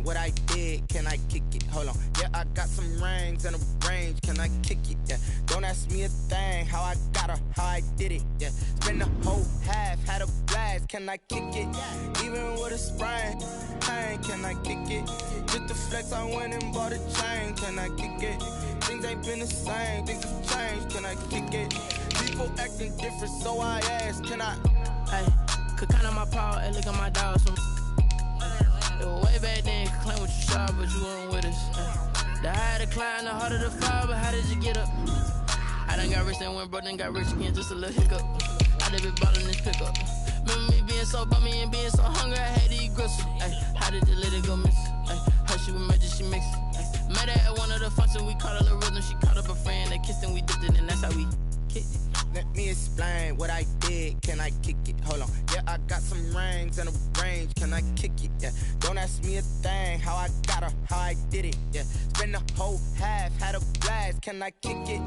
What I did, can I kick it? Hold on, yeah, I got some rings and a range, can I kick it? Yeah, don't ask me a thing, how I got her, how I did it. Yeah, spend the whole half, had a blast, can I kick it? Even with a sprain, pain, can I kick it? Just the flex, I went and bought a chain, can I kick it? Things ain't been the same, things have changed, can I kick it? People acting different, so I ask, can I? Hey, could count on my power and look at my dogs from. It was way back then, could claim what you saw, but you weren't with us. The higher the climb, the harder the fall, but how did you get up? I done got rich, then went broke, then got rich again, just a little hiccup. I done been ballin' this pickup. Remember me being so bummy and being so hungry, I had to eat gristle. Ay, how did the lady go miss? Ay, her she was magic, she mixed. Met her at one of the functions, we caught a little rhythm, she caught up a friend, they kissed and we dipped it, and that's how we kicked it. Let me explain what I did, can I kick it? Hold on, yeah, I got some rings and a range, can I kick it? Yeah, don't ask me a thing, how I got her, how I did it. Yeah, spend the whole half, had a blast, can I kick it?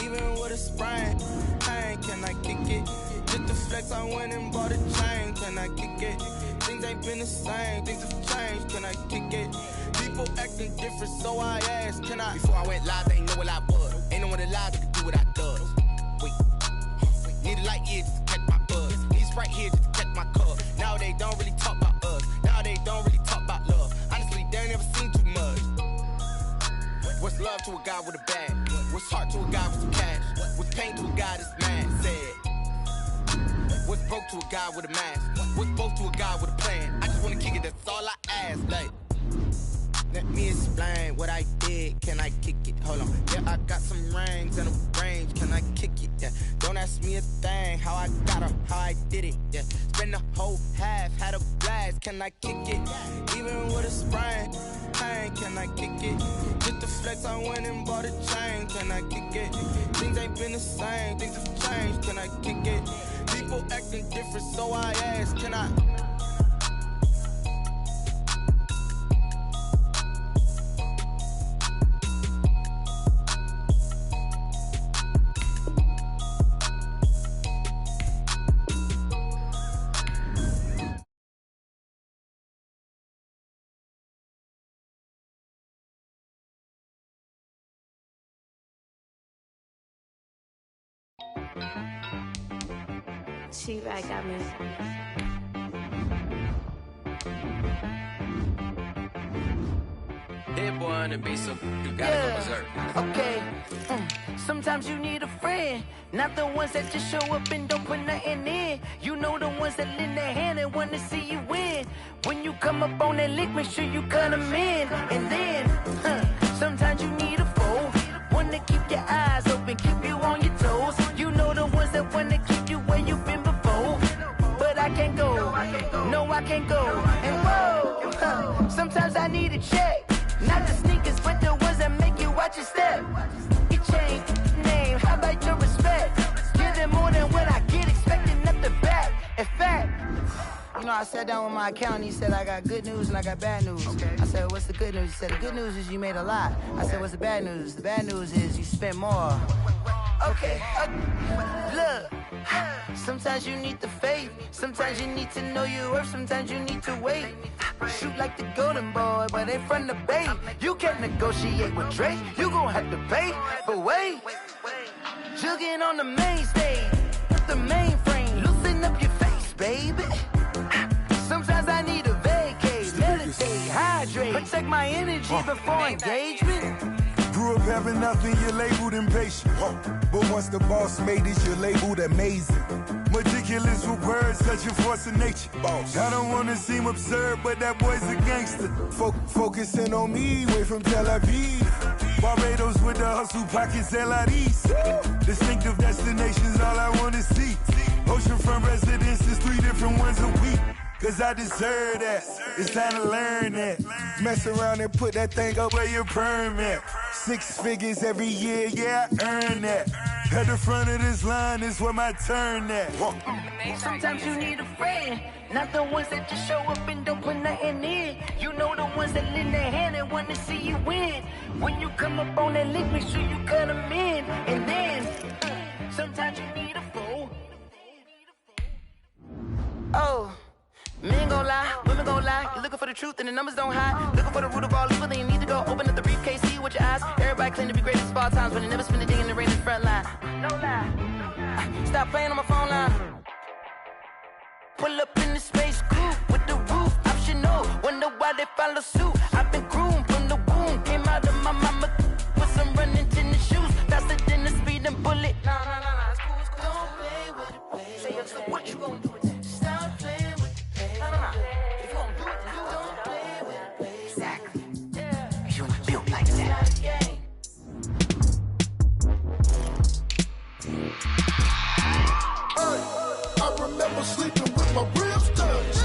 Even with a sprain, pain, can I kick it? Just the flex, I went and bought a chain, can I kick it? Things ain't been the same, things have changed, can I kick it? People acting different, so I asked, can I? Before I went live, they ain't know what I was. Ain't no one alive that could do what I does. Need a light here just to catch my buzz. Need Sprite here just to catch my cup. Now they don't really talk about us. Now they don't really talk about love. Honestly, they ain't never seen too much. What's love to a guy with a bag? What's heart to a guy with some cash? What's pain to a guy that's mad? Said. What's broke to a guy with a mask? What's both to a guy with a plan? I just wanna kick it, that's all I ask. Like, let me explain what I did, can I kick it? Hold on, yeah, I got some rings and a range, can I kick it? Yeah, don't ask me a thing, how I got her, how I did it. Yeah, spend the whole half, had a blast, can I kick it? Even with a sprain, pain, can I kick it? Just the flex, I went and bought a chain, can I kick it? Things ain't been the same, things have changed, can I kick it? People acting different, so I ask, can I? She right got me. Dead boy on the beat, so you gotta go berserk. Okay. Sometimes you need a friend, not the ones that just show up and don't put nothing in. You know the ones that lend their hand and wanna see you win. When you come up on that lick, make sure you cut them in. And then, sometimes you need a foe, one to keep your eyes open, keep you on your toes. You know the ones that wanna keep you where you've been before. But I can't go, no I can't go. And whoa, sometimes I need a check. Not the sneakers, but the ones that make you watch your step. It changed name, how about your respect? Give them more than what I get, expect I sat down with my accountant. He said, I got good news and I got bad news. Okay. I said, what's the good news? He said, the good news is you made a lot. I said, what's the bad news? The bad news is you spent more. Okay, look. Sometimes you need the faith. Sometimes you need to know your worth. Sometimes you need to wait. Shoot like the golden boy, but ain't from the bay. You can't negotiate with Drake. You gon' have to pay. But wait, jugging on the main stage, the mainframe. Loosen up your face, baby. Sometimes I need a vacate, meditate, hydrate, protect my energy before engagement. Grew up having nothing, you're labeled impatient. But once the boss made it, you're labeled amazing. Meticulous with words, such a force of nature. I don't wanna seem absurd, but that boy's a gangster. Focusing on me, way from Tel Aviv. Barbados with the hustle pockets, LIDs. Distinctive destinations, all I wanna see. Oceanfront residences, 3 different ones a week. Cause I deserve that, it's time to learn that. Mess around and put that thing up where your permit. 6 figures every year, yeah, I earn that. At the front of this line is where my turn at. Sometimes you need a friend, not the ones that just show up and don't put nothing in. You know the ones that lend their hand and want to see you win. When you come up on that lick, make sure you cut them in. And then, sometimes you need a fool. Oh. Men gon' lie, women gon' lie. You're looking for the truth and the numbers don't hide. Looking for the root of all evil, then you need to go open up the briefcase, see with your eyes. Everybody claim to be greatest of all times, but they never spend a day in the rain in the front line. No lie. Stop playing on my phone line. Pull up in the space coupe with the roof optional. Wonder why they follow suit. I've been groomed from the womb. Came out of my mama with some running tennis shoes. Faster than the speeding bullet. Nah, it's cool, it's cool. Don't play with it, play. Say up, so what you gon' do with it? Stop playing with it. If you gon' do it, then don't play with it, play. Exactly. Yeah. You ain't built like that. I remember sleeping with my ribs touched.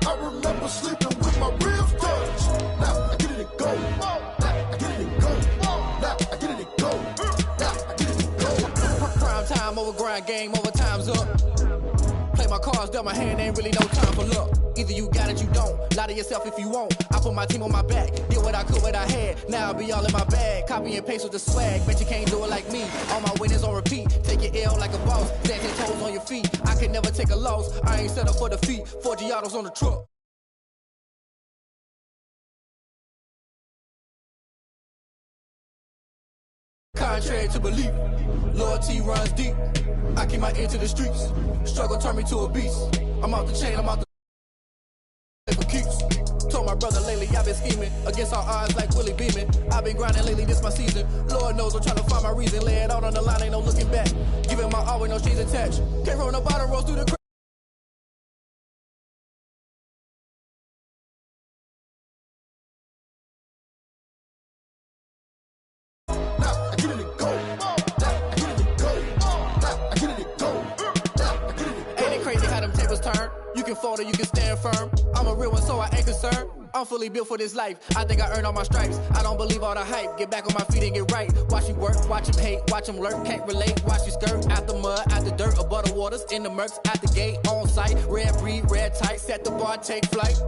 I remember sleeping with my ribs touched. Now I get it and go. Now I get it and go. Now I get it and go. Now I get it and go. Prime time over grind game, over time's up. Play my cards, dealt my hand, ain't really no time for luck. Either you got it, you don't. Lie to yourself if you won't. I put my team on my back. Did what I could, what I had. Now I'll be all in my bag. Copy and paste with the swag. Bet you can't do it like me. All my winners on repeat. Take your L like a boss. Stand 10 toes on your feet. I can never take a loss. I ain't set up for defeat. 4 Giottos on the truck. Contrary to belief, loyalty runs deep. I keep my ear to the streets. Struggle turned me to a beast. I'm out the chain, I'm out the for keeps. Told my brother lately I've been scheming against all odds like Willie Beeman. I've been grinding lately, this my season. Lord knows I'm trying to find my reason. Lay it out on the line, ain't no looking back. Giving my all with no strings attached. Came from the bottom, rose through the You can fold or you can stand firm. I'm a real one, so I ain't concerned. I'm fully built for this life. I think I earned all my stripes. I don't believe all the hype. Get back on my feet and get right. Watch you work, watch him hate, watch him lurk. Can't relate, watch you skirt. Out the mud, out the dirt, above the waters, in the murks, out the gate, on site. Red breed, red tight, set the bar, take flight.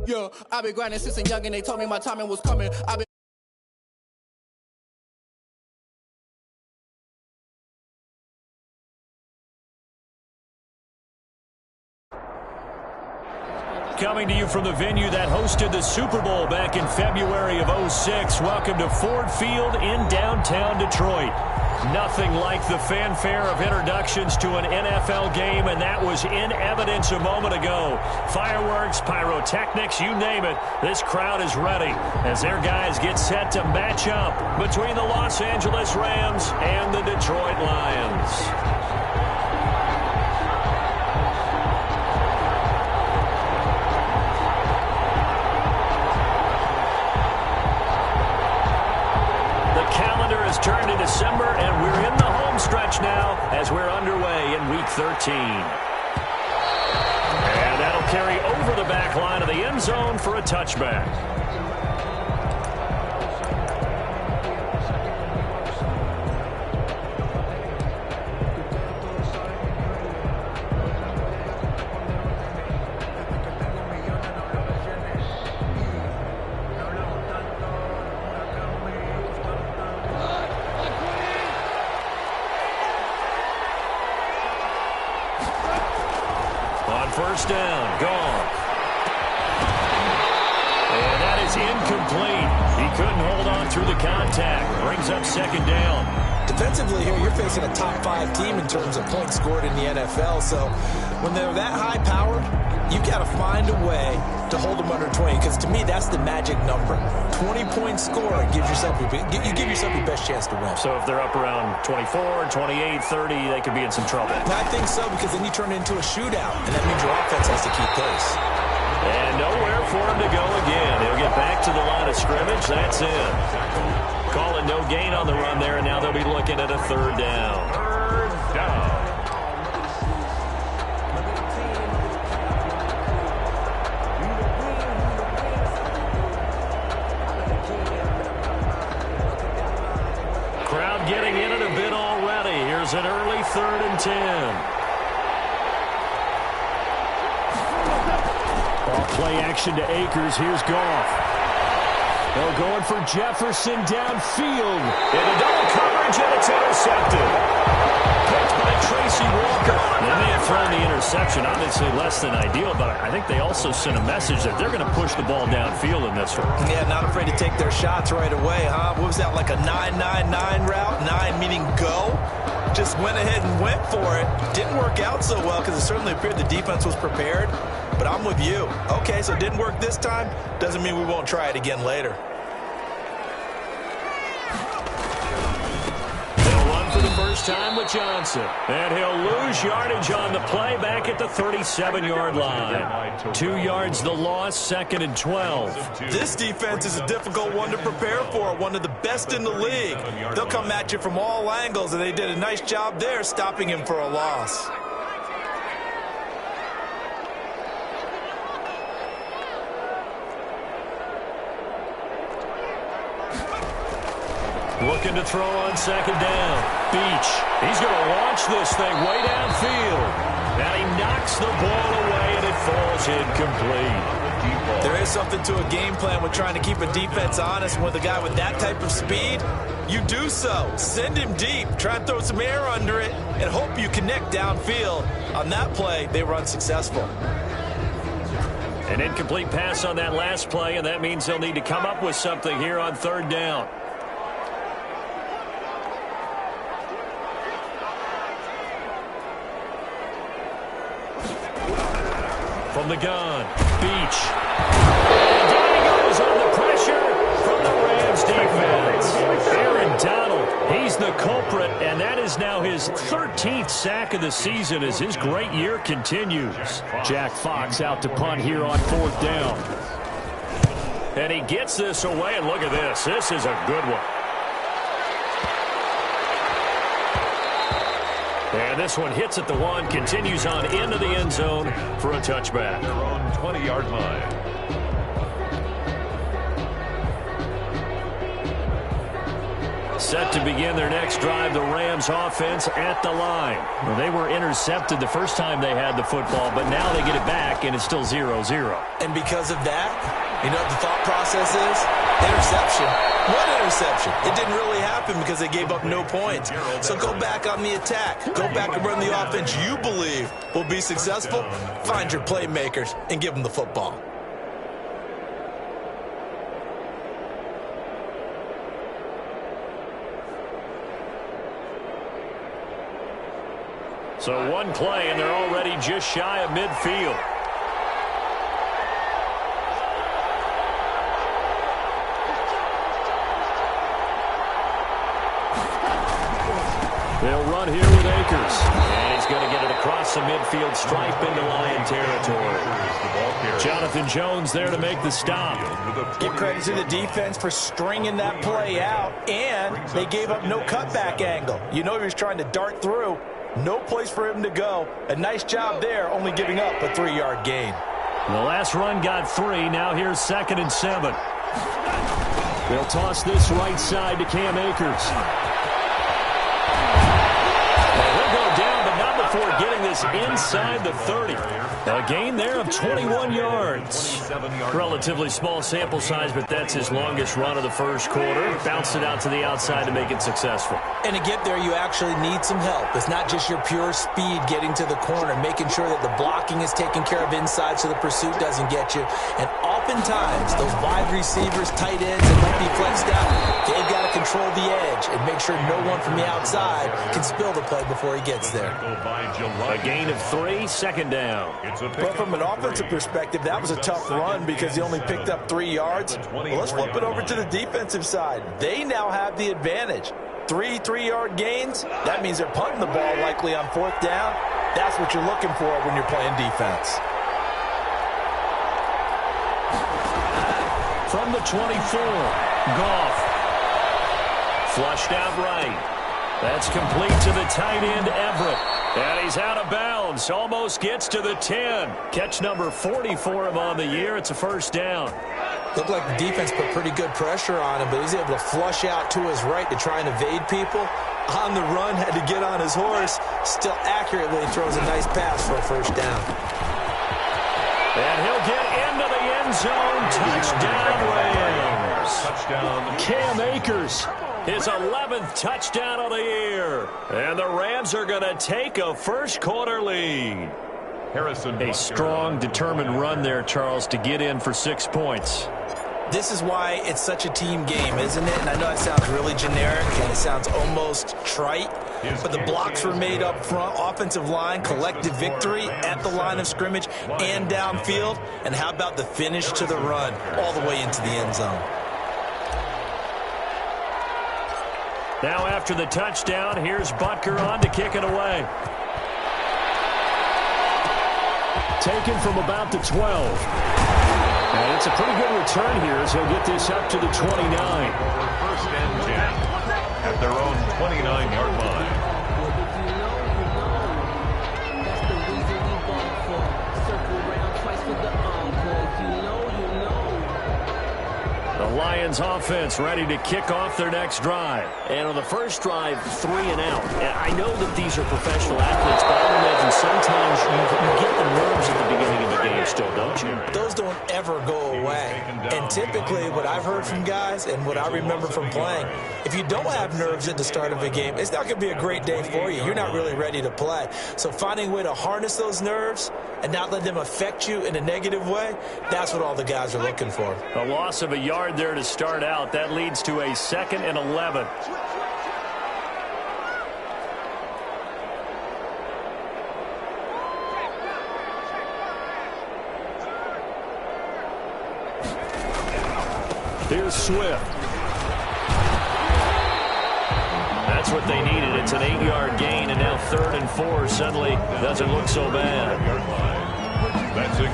Yeah, I've been grinding since a young and they told me my timing was coming. I've been Coming to you from the venue that hosted the Super Bowl back in February of '06. Welcome to Ford Field in downtown Detroit. Nothing like the fanfare of introductions to an NFL game, and that was in evidence a moment ago. Fireworks, pyrotechnics, you name it. This crowd is ready as their guys get set to match up between the Los Angeles Rams and the Detroit Lions. Turned to December, and we're in the home stretch now as we're underway in Week 13. And that'll carry over the back line of the end zone for a touchback. first down. Gone. And that is incomplete. He couldn't hold on through the contact. Brings up second down. Defensively here, you're facing a top-5 team in terms of points scored in the NFL. So when they're that high-powered, you've got to find a way to hold them under 20. Because to me, that's the magic number. 20-point score gives yourself you give yourself your best chance to win. So if they're up around 24, 28, 30, they could be in some trouble. I think so, because then you turn it into a shootout, and that means your offense has to keep pace. And nowhere for him to go again. He'll get back to the line of scrimmage. That's it. Calling no gain on the run there, and now they'll be looking at a third down. Third down. Crowd getting in it a bit already. Here's an early 3rd and 10. Play action to Akers. Here's Goff. They're going for Jefferson downfield. Into double coverage, and it's intercepted. Picked by Tracy Walker. They may have thrown the interception. Obviously less than ideal, but I think they also sent a message that they're going to push the ball downfield in this one. Yeah, not afraid to take their shots right away, huh? What was that, like a 9-9-9 route? 9 meaning go? Just went ahead and went for it. Didn't work out so well because it certainly appeared the defense was prepared. But I'm with you. Okay, so it didn't work this time. Doesn't mean we won't try it again later. They'll run for the first time with Johnson. And he'll lose yardage on the play back at the 37-yard line. 2 yards the loss, 2nd and 12. This defense is a difficult one to prepare for, one of the best in the league. They'll come at you from all angles, and they did a nice job there stopping him for a loss. Looking to throw on 2nd down. Beach. He's going to launch this thing way downfield. And he knocks the ball away, and it falls incomplete. There is something to a game plan with trying to keep a defense honest. With a guy with that type of speed, you do so. Send him deep. Try and throw some air under it and hope you connect downfield. On that play, they were unsuccessful. An incomplete pass on that last play, and that means they'll need to come up with something here on 3rd down. From the gun, Beach. And down he goes on the pressure from the Rams defense. Aaron Donald, he's the culprit, and that is now his 13th sack of the season as his great year continues. Jack Fox out to punt here on 4th down. And he gets this away, and look at this. This is a good one. And this one hits at the 1, continues on into the end zone for a touchback. Their own 20-yard line. Set to begin their next drive, the Rams offense at the line. Well, they were intercepted the first time they had the football, but now they get it back, and it's still 0-0. And because of that, you know what the thought process is? Interception. What interception? It didn't really happen because they gave up no points. So go back on the attack. Go back and run the offense you believe will be successful. Find your playmakers and give them the football. So one play, and they're already just shy of midfield. They'll run here with Akers. And he's going to get it across the midfield stripe into Lion territory. Jonathan Jones there to make the stop. Give credit to the defense for stringing that play out, and they gave up no cutback angle. You know he was trying to dart through. No place for him to go. A nice job there, only giving up a 3-yard gain. The last run got 3. Now here's 2nd and 7. They'll toss this right side to Cam Akers. He'll go down, but not before of getting this inside the 30. A gain there of 21 yards. Relatively small sample size, but that's his longest run of the first quarter. Bounced it out to the outside to make it successful. And to get there, you actually need some help. It's not just your pure speed getting to the corner, making sure that the blocking is taken care of inside so the pursuit doesn't get you. And oftentimes, those wide receivers, tight ends, that might be flexed out, they've got to control the edge and make sure no one from the outside can spill the play before he gets there. A gain of 3, second down. But from an offensive perspective, that was a tough run because he only picked up 3 yards. Well, let's flip it over to the defensive side. They now have the advantage. 3 3-yard gains, that means they're punting the ball likely on 4th down. That's what you're looking for when you're playing defense. From the 24, Goff. Flushed out right. That's complete to the tight end, Everett. And he's out of bounds. Almost gets to the 10. Catch number 40 for him on the year. It's a first down. Looked like the defense put pretty good pressure on him, but he's able to flush out to his right to try and evade people. On the run, had to get on his horse. Still accurately throws a nice pass for a first down. And he'll get into the end zone. Touchdown, Rams. Touchdown. Cam Akers. His 11th touchdown of the year. And the Rams are going to take a first quarter lead. A strong, determined run there, Charles, to get in for 6 points. This is why it's such a team game, isn't it? And I know it sounds really generic and it sounds almost trite, but the blocks were made up front, offensive line, collective victory at the line of scrimmage and downfield. And how about the finish to the run all the way into the end zone? Now after the touchdown, here's Butker on to kick it away. Taken from about the 12. And it's a pretty good return here as he'll get this up to the 29. First and 10 at their own 29-yard line. The Lions offense ready to kick off their next drive. And on the first drive, 3 and out. And I know that these are professional athletes, but I would imagine sometimes you get the nerves at the beginning of the game still, don't you? Those don't ever go away. And typically what I've heard from guys and what I remember from playing, if you don't have nerves at the start of a game, it's not going to be a great day for you. You're not really ready to play. So finding a way to harness those nerves and not let them affect you in a negative way, that's what all the guys are looking for. A loss of a yard there to start out. That leads to a 2nd and 11. Here's Swift. That's what they needed. It's an 8-yard gain, and now 3rd and 4 suddenly doesn't look so bad.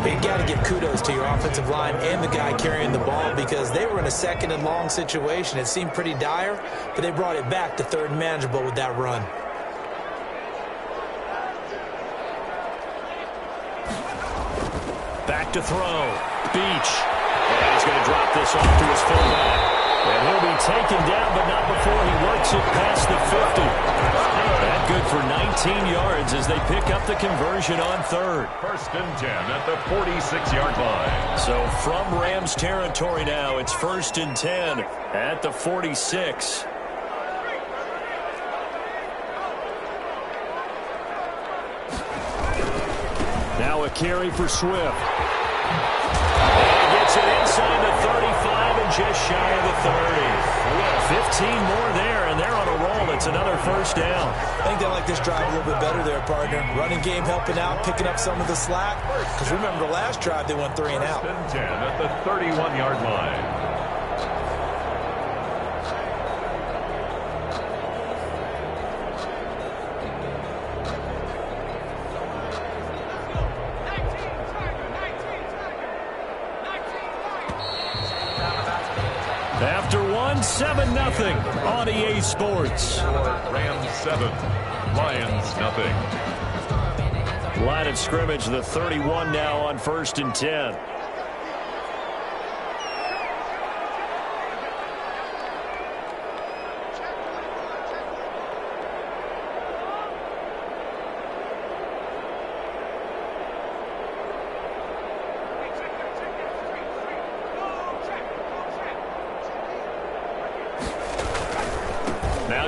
You got to give kudos to your offensive line and the guy carrying the ball because they were in a 2nd and long situation. It seemed pretty dire, but they brought it back to 3rd and manageable with that run. Back to throw. Beach. And he's going to drop this off to his fullback. And he'll be taken down, but not before he works it past the 50. That good for 19 yards as they pick up the conversion on 3rd. First and 10 at the 46-yard line. So from Rams territory now, it's 1st and 10 at the 46. Now a carry for Swift. And he gets it inside the 35 and just shy of the 30. 15 more there, and they're on a roll. It's another first down. I think they like this drive a little bit better there, partner. Running game helping out, picking up some of the slack. Because remember, the last drive, they went 3 and out. First and 10 at the 31-yard line. After one, 7-0 on EA Sports. Rams 7, Lions nothing. Line of scrimmage, the 31 now on 1st and 10.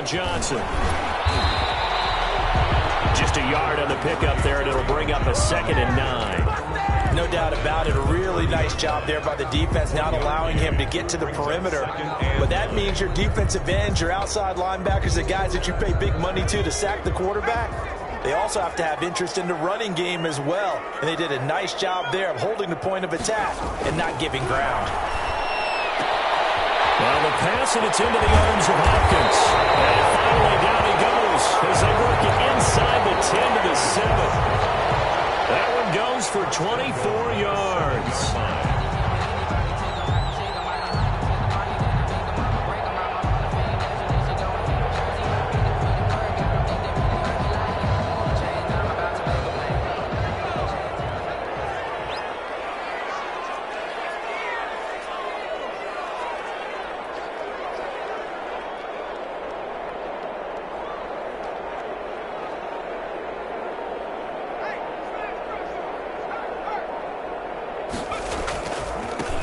on Johnson. Just a yard on the pickup there, and it'll bring up a 2nd and 9. No doubt about it. A really nice job there by the defense, not allowing him to get to the perimeter. But that means your defensive ends, your outside linebackers, the guys that you pay big money to sack the quarterback, they also have to have interest in the running game as well. And they did a nice job there of holding the point of attack and not giving ground. Well, the pass, and it's into the arms of Hopkins. And finally down he goes as they work it inside the 10 to the 7. That one goes for 24 yards.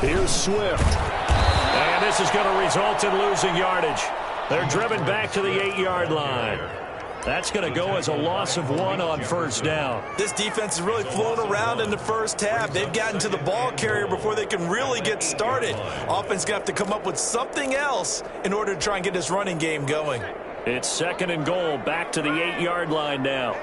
Here's Swift. And this is going to result in losing yardage. They're driven back to the 8-yard line. That's going to go as a loss of 1 on first down. This defense is really flown around in the first half. They've gotten to the ball carrier before they can really get started. Offense going to have to come up with something else in order to try and get this running game going. It's 2nd and goal, back to the 8-yard line now.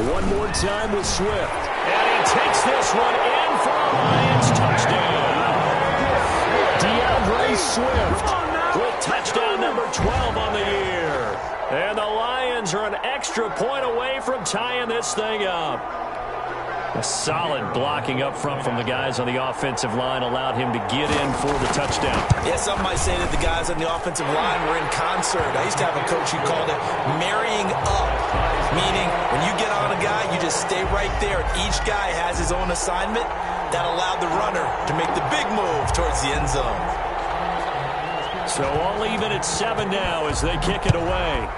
One more time with Swift. And he takes this one in for a Lions touchdown. DeAndre Swift with touchdown number 12 on the year. And the Lions are an extra point away from tying this thing up. A solid blocking up front from the guys on the offensive line allowed him to get in for the touchdown. Yeah, some might say that the guys on the offensive line were in concert. I used to have a coach who called it marrying up, meaning when you get on a guy, you just stay right there. Each guy has his own assignment. That allowed the runner to make the big move towards the end zone. So all even at 7 now as they kick it away.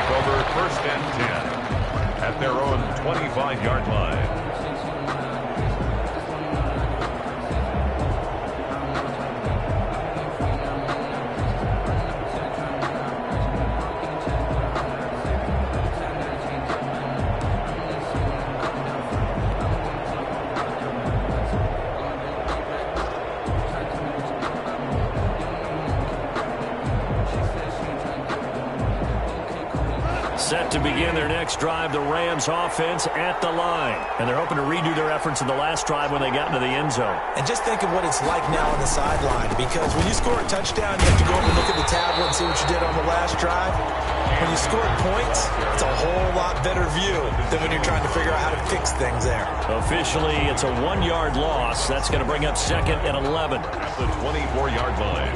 Over 1st and 10 at their own 25-yard line. Set to begin their next drive, the Rams offense at the line. And they're hoping to redo their efforts in the last drive when they got into the end zone. And just think of what it's like now on the sideline, because when you score a touchdown, you have to go over and look at the tablet and see what you did on the last drive. When you score points, it's a whole lot better view than when you're trying to figure out how to fix things there. Officially, it's a 1-yard loss. That's going to bring up 2nd and 11. At the 24-yard line.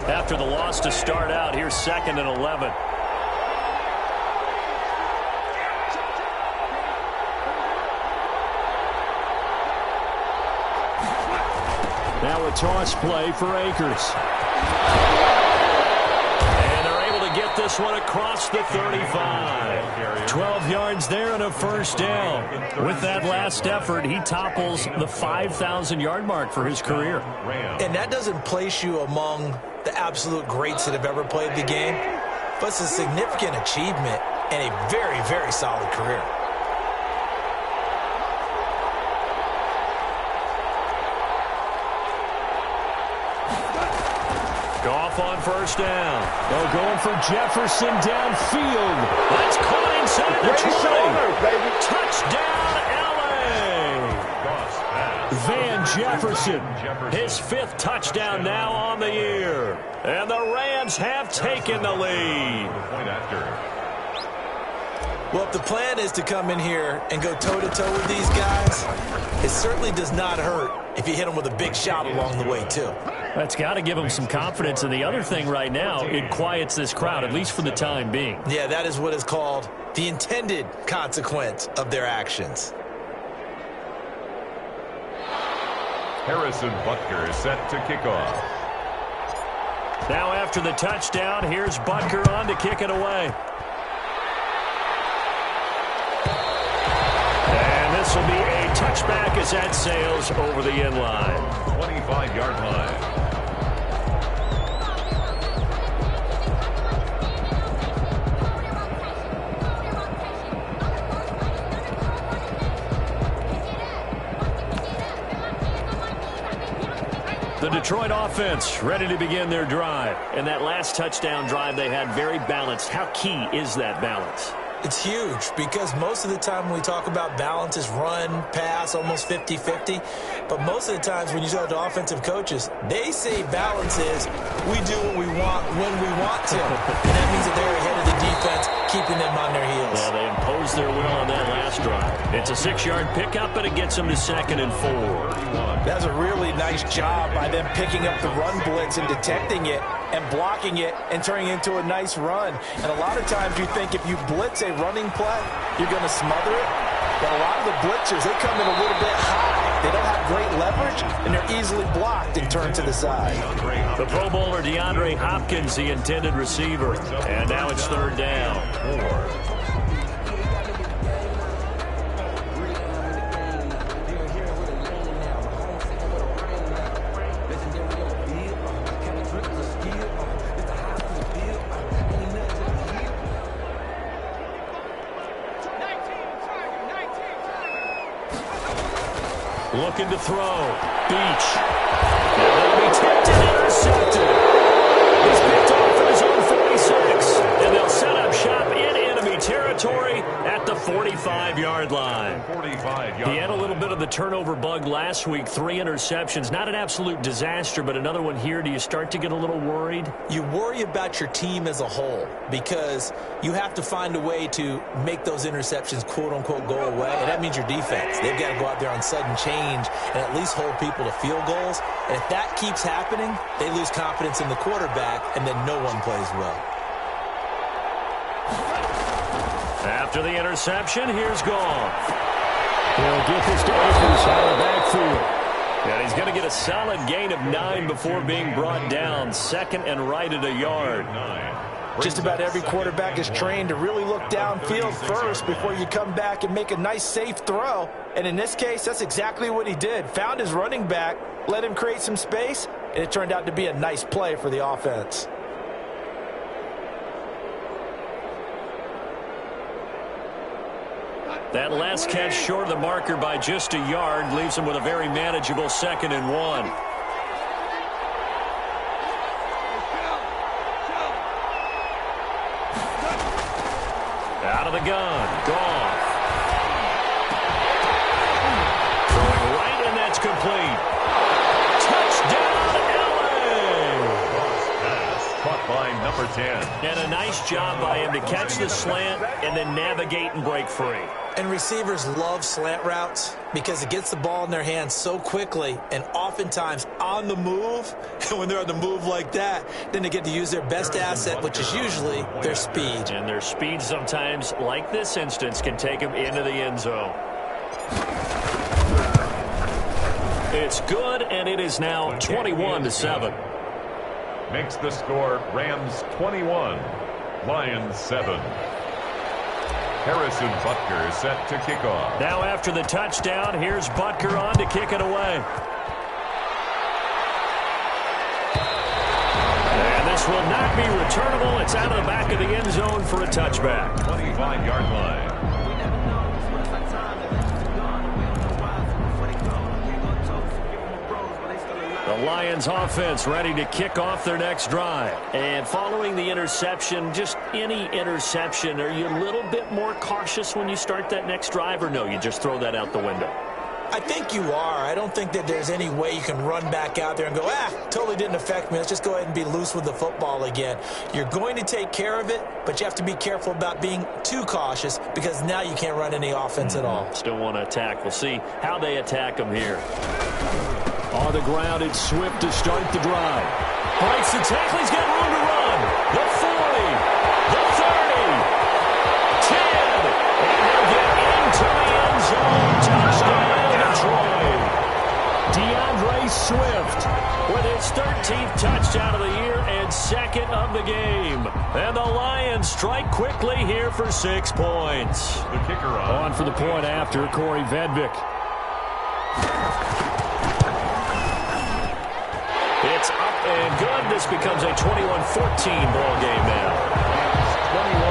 After the loss to start out, here's 2nd and 11. Now a toss play for Akers. And they're able to get this one across the 35. 12 yards there and a first down. With that last effort, he topples the 5,000-yard mark for his career. And that doesn't place you among the absolute greats that have ever played the game, but it's a significant achievement and a very, very solid career. Goff on first down. They're going for Jefferson downfield. That's caught inside the 20. Touchdown, L.A. Van Jefferson. His 5th touchdown now on the year. And the Rams have taken the lead. Well, if the plan is to come in here and go toe-to-toe with these guys, it certainly does not hurt if you hit them with a big shot along the way, too. That's got to give them some confidence. And the other thing right now, it quiets this crowd, at least for the time being. Yeah, that is what is called the intended consequence of their actions. Harrison Butker is set to kick off. Now after the touchdown, here's Butker on to kick it away. And this will be a touchback as that sails over the end line. 25-yard line. The Detroit offense ready to begin their drive. And that last touchdown drive they had very balanced. How key is that balance? It's huge because most of the time when we talk about balance is run, pass, almost 50-50. But most of the times when you talk to offensive coaches, they say balance is we do what we want when we want to. And that means that they're ahead of the defense, keeping them on their heels. Yeah, they imposed their will on that last drive. It's a 6-yard pickup, and it gets them to 2nd and 4. That's a really nice job by them picking up the run blitz and detecting it and blocking it and turning it into a nice run. And a lot of times you think if you blitz a running play, you're going to smother it. But a lot of the blitzers, they come in a little bit high. They don't have great leverage, and they're easily blocked and turned to the side. The Pro Bowler DeAndre Hopkins, the intended receiver. And now it's 3rd down. 4. Looking to throw. Beach. And that'll be tipped and intercepted. He's picked off at his own 46. And they'll set up shop in enemy territory at the 45-yard line. He had a little bit of the turnover bug last week. 3 interceptions. Not an absolute disaster, but another one here. Do you start to get a little worried? You worry about your team as a whole because you have to find a way to make those interceptions, quote-unquote, go away. And that means your defense. They've got to go out there on sudden change and at least hold people to field goals. And if that keeps happening, they lose confidence in the quarterback, and then no one plays well. After the interception, here's Goff. He'll get this to Akers out of the backfield. And he's going to get a solid gain of 9 before being brought down. 2nd and right at a yard. Just about every quarterback is trained to really look downfield first before you come back and make a nice, safe throw. And in this case, that's exactly what he did. Found his running back, let him create some space, and it turned out to be a nice play for the offense. That last catch short of the marker by just a yard leaves him with a very manageable 2nd and 1. Out of the gun, Goff. Throwing right, and that's complete. Touchdown, LA! Pass caught by number 10. And a nice job by him to catch the slant and then navigate and break free. And receivers love slant routes because it gets the ball in their hands so quickly and oftentimes on the move. And when they're on the move like that, then they get to use their best asset, which is usually their speed. And their speed sometimes, like this instance, can take them into the end zone. It's good, and it is now 21-7. Makes the score Rams 21, Lions 7. Harrison Butker is set to kick off. Now after the touchdown, here's Butker on to kick it away. And this will not be returnable. It's out of the back of the end zone for a touchback. 25-yard line. The Lions offense ready to kick off their next drive. And following the interception, just any interception, are you a little bit more cautious when you start that next drive, or no, you just throw that out the window? I think you are. I don't think that there's any way you can run back out there and go, totally didn't affect me. Let's just go ahead and be loose with the football again. You're going to take care of it, but you have to be careful about being too cautious because now you can't run any offense at all. Still want to attack. We'll see how they attack them here. On the ground, it's Swift to start the drive. Breaks the tackle. He's got room to run. The 40, the 30, 10, and he'll get into the end zone. Touchdown, Detroit. DeAndre Swift with his 13th touchdown of the year and second of the game. And the Lions strike quickly here for 6 points. The kicker on for the point after, Corey Vedvik. It's up and good. This becomes a 21-14 ball game now. 21,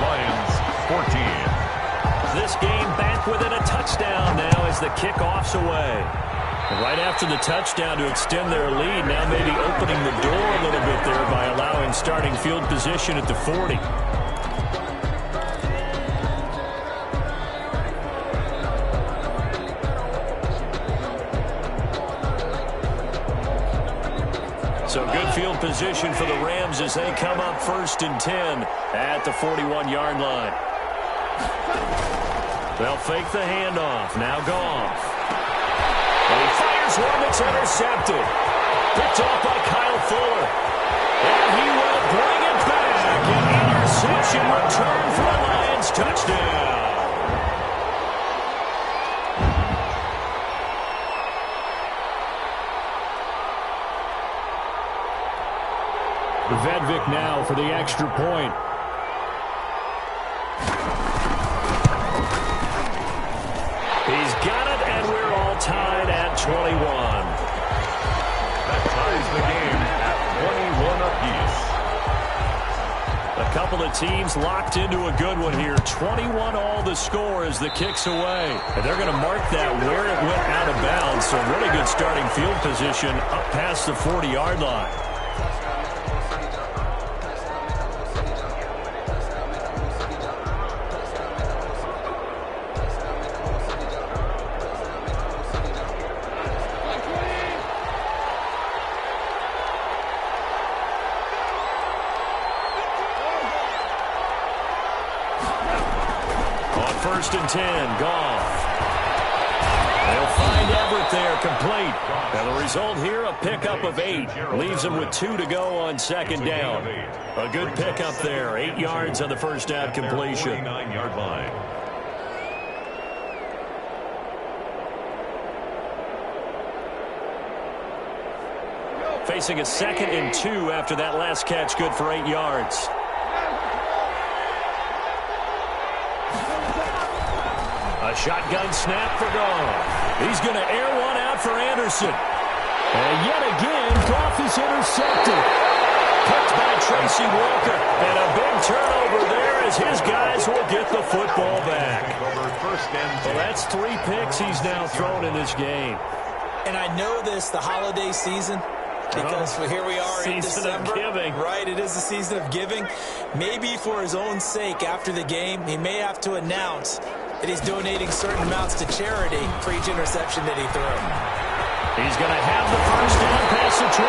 Lions 14. This game back within a touchdown now as the kickoff's away. Right after the touchdown to extend their lead, now maybe opening the door a little bit there by allowing starting field position at the 40. So good field position for the Rams as they come up 1st and 10 at the 41-yard line. They'll fake the handoff. Now Goff. And he fires one that's intercepted. Picked off by Kyle Fuller. And he will bring it back. An interception return for the Lions. Touchdown. Vedvik now for the extra point. He's got it, and we're all tied at 21. That ties the game at 21 apiece. A couple of teams locked into a good one here. 21 all the score as the kick's away. And they're going to mark that where it went out of bounds. So really good starting field position up past the 40-yard line. First and 10, Goff. They'll find Everett there, complete. And the result here, a pickup of 8. Leaves them with 2 to go on second down. A good pickup there, 8 yards on the first down completion. 49-yard line. Facing a 2nd and 2 after that last catch, good for 8 yards. A shotgun snap for Goff. He's going to air one out for Anderson. And yet again, Goff is intercepted. Picked by Tracy Walker. And a big turnover there as his guys will get the football back. Well, that's 3 picks he's now thrown in this game. And I know this, the holiday season, because here we are in December. Season of giving. Right, it is the season of giving. Maybe for his own sake after the game, he may have to announce that he's donating certain amounts to charity for each interception that he threw. He's going to have the first down past the 20.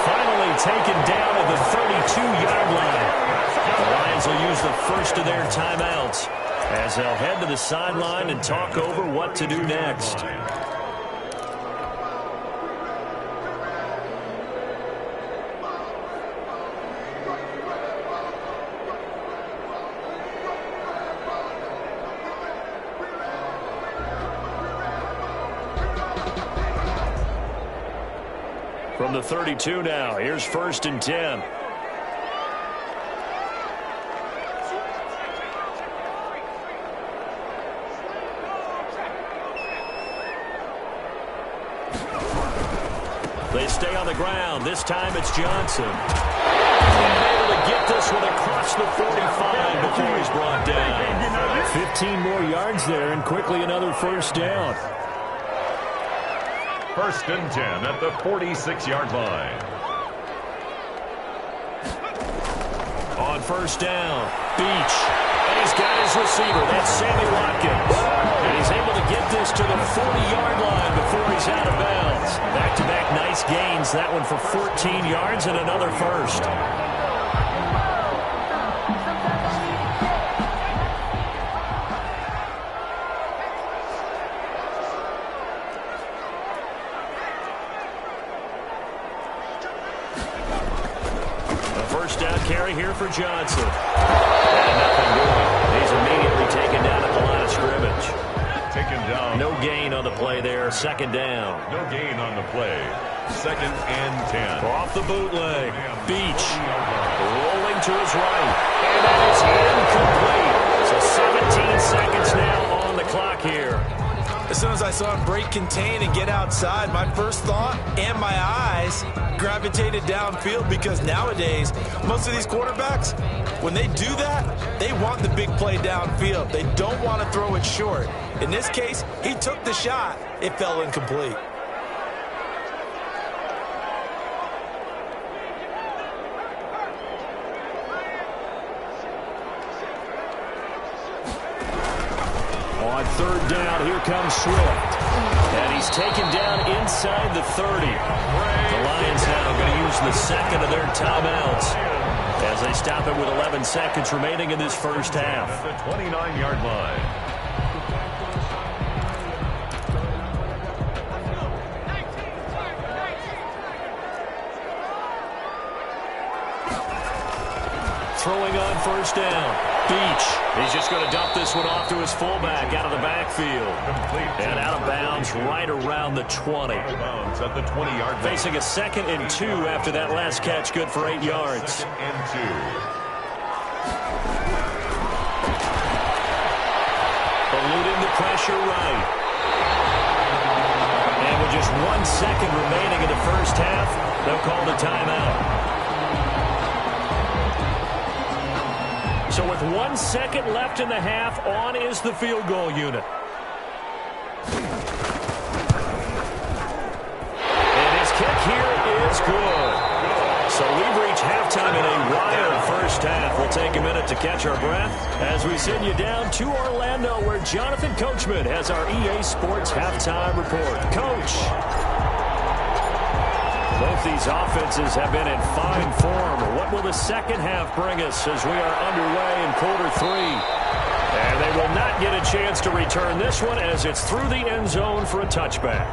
Finally taken down at the 32-yard line. The Lions will use the first of their timeouts as they'll head to the sideline and talk over what to do next. From the 32 now, here's 1st and 10. They stay on the ground. This time it's Johnson. And able to get this one across the 45 before he's brought down. 15 more yards there and quickly another first down. 1st and 10 at the 46-yard line. On first down, Beach. And he's got his receiver. That's Sammy Watkins. And he's able to get this to the 40-yard line before he's out of bounds. Back-to-back nice gains. That one for 14 yards and another first. First down carry here for Johnson. And nothing doing. He's immediately taken down at the line of scrimmage. Taken down. No gain on the play there. Second down. No gain on the play. 2nd and 10. Off the bootleg. Beach. Rolling to his right. And that is incomplete. So 17 seconds now on the clock here. As soon as I saw him break contain and get outside, my first thought and my eyes gravitated downfield, because nowadays, most of these quarterbacks, when they do that, they want the big play downfield. They don't want to throw it short. In this case, he took the shot. It fell incomplete. On third down, here comes Swift. And he's taken down inside the 30. The Lions now going to use the second of their timeouts as they stop it with 11 seconds remaining in this first half. At the 29-yard line. Throwing on first down. Beach. He's just going to dump this one off to his fullback out of the backfield. And out of bounds right around the 20. Out of bounds at the 20-yard line. Facing a 2nd and 2 after that last catch, good for 8 yards. 2nd and 2. Eluding the pressure right. And with just 1 second remaining in the first half, they'll call the timeout. So with 1 second left in the half, on is the field goal unit. And his kick here is good. So we've reached halftime in a wild first half. We'll take a minute to catch our breath as we send you down to Orlando, where Jonathan Coachman has our EA Sports halftime report. Coach. Both these offenses have been in fine form. What will the second half bring us as we are underway in quarter 3? And they will not get a chance to return this one as it's through the end zone for a touchback.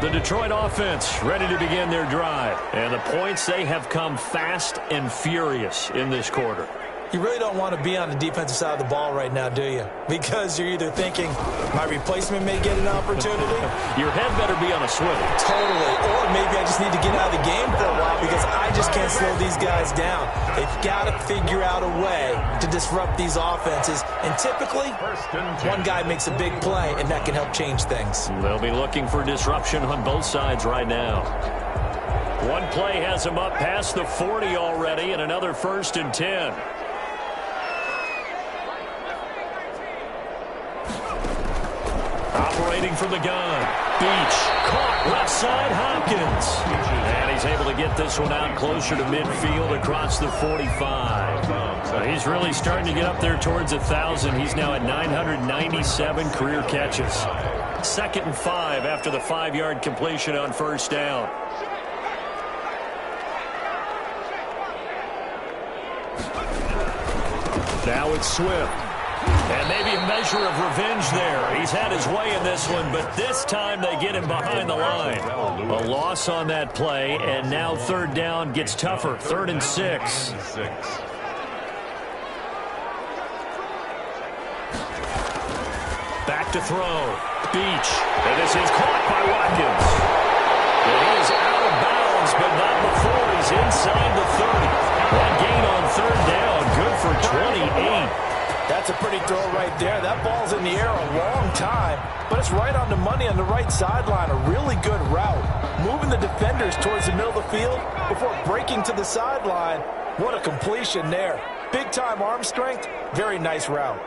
The Detroit offense ready to begin their drive. And the points, they have come fast and furious in this quarter. You really don't want to be on the defensive side of the ball right now, do you? Because you're either thinking, my replacement may get an opportunity. Your head better be on a swivel. Totally. Or maybe I just need to get out of the game for a while because I just can't slow these guys down. They've got to figure out a way to disrupt these offenses. And typically, one guy makes a big play, and that can help change things. They'll be looking for disruption on both sides right now. One play has them up past the 40 already, and another 1st and 10. Operating from the gun. Beach. Caught left side Hopkins. And he's able to get this one out closer to midfield across the 45. So he's really starting to get up there towards 1,000. He's now at 997 career catches. 2nd and 5 after the 5-yard completion on first down. Now it's Swift. And maybe a measure of revenge there. He's had his way in this one, but this time they get him behind the line. A loss on that play, and now third down gets tougher. 3rd and 6. Back to throw. Beach. And this is caught by Watkins. And he is out of bounds, but not before he's inside the 30. One gain on third down. Good for 28. That's a pretty throw right there. That ball's in the air a long time, but it's right on the money on the right sideline. A really good route. Moving the defenders towards the middle of the field before breaking to the sideline. What a completion there. Big-time arm strength. Very nice route.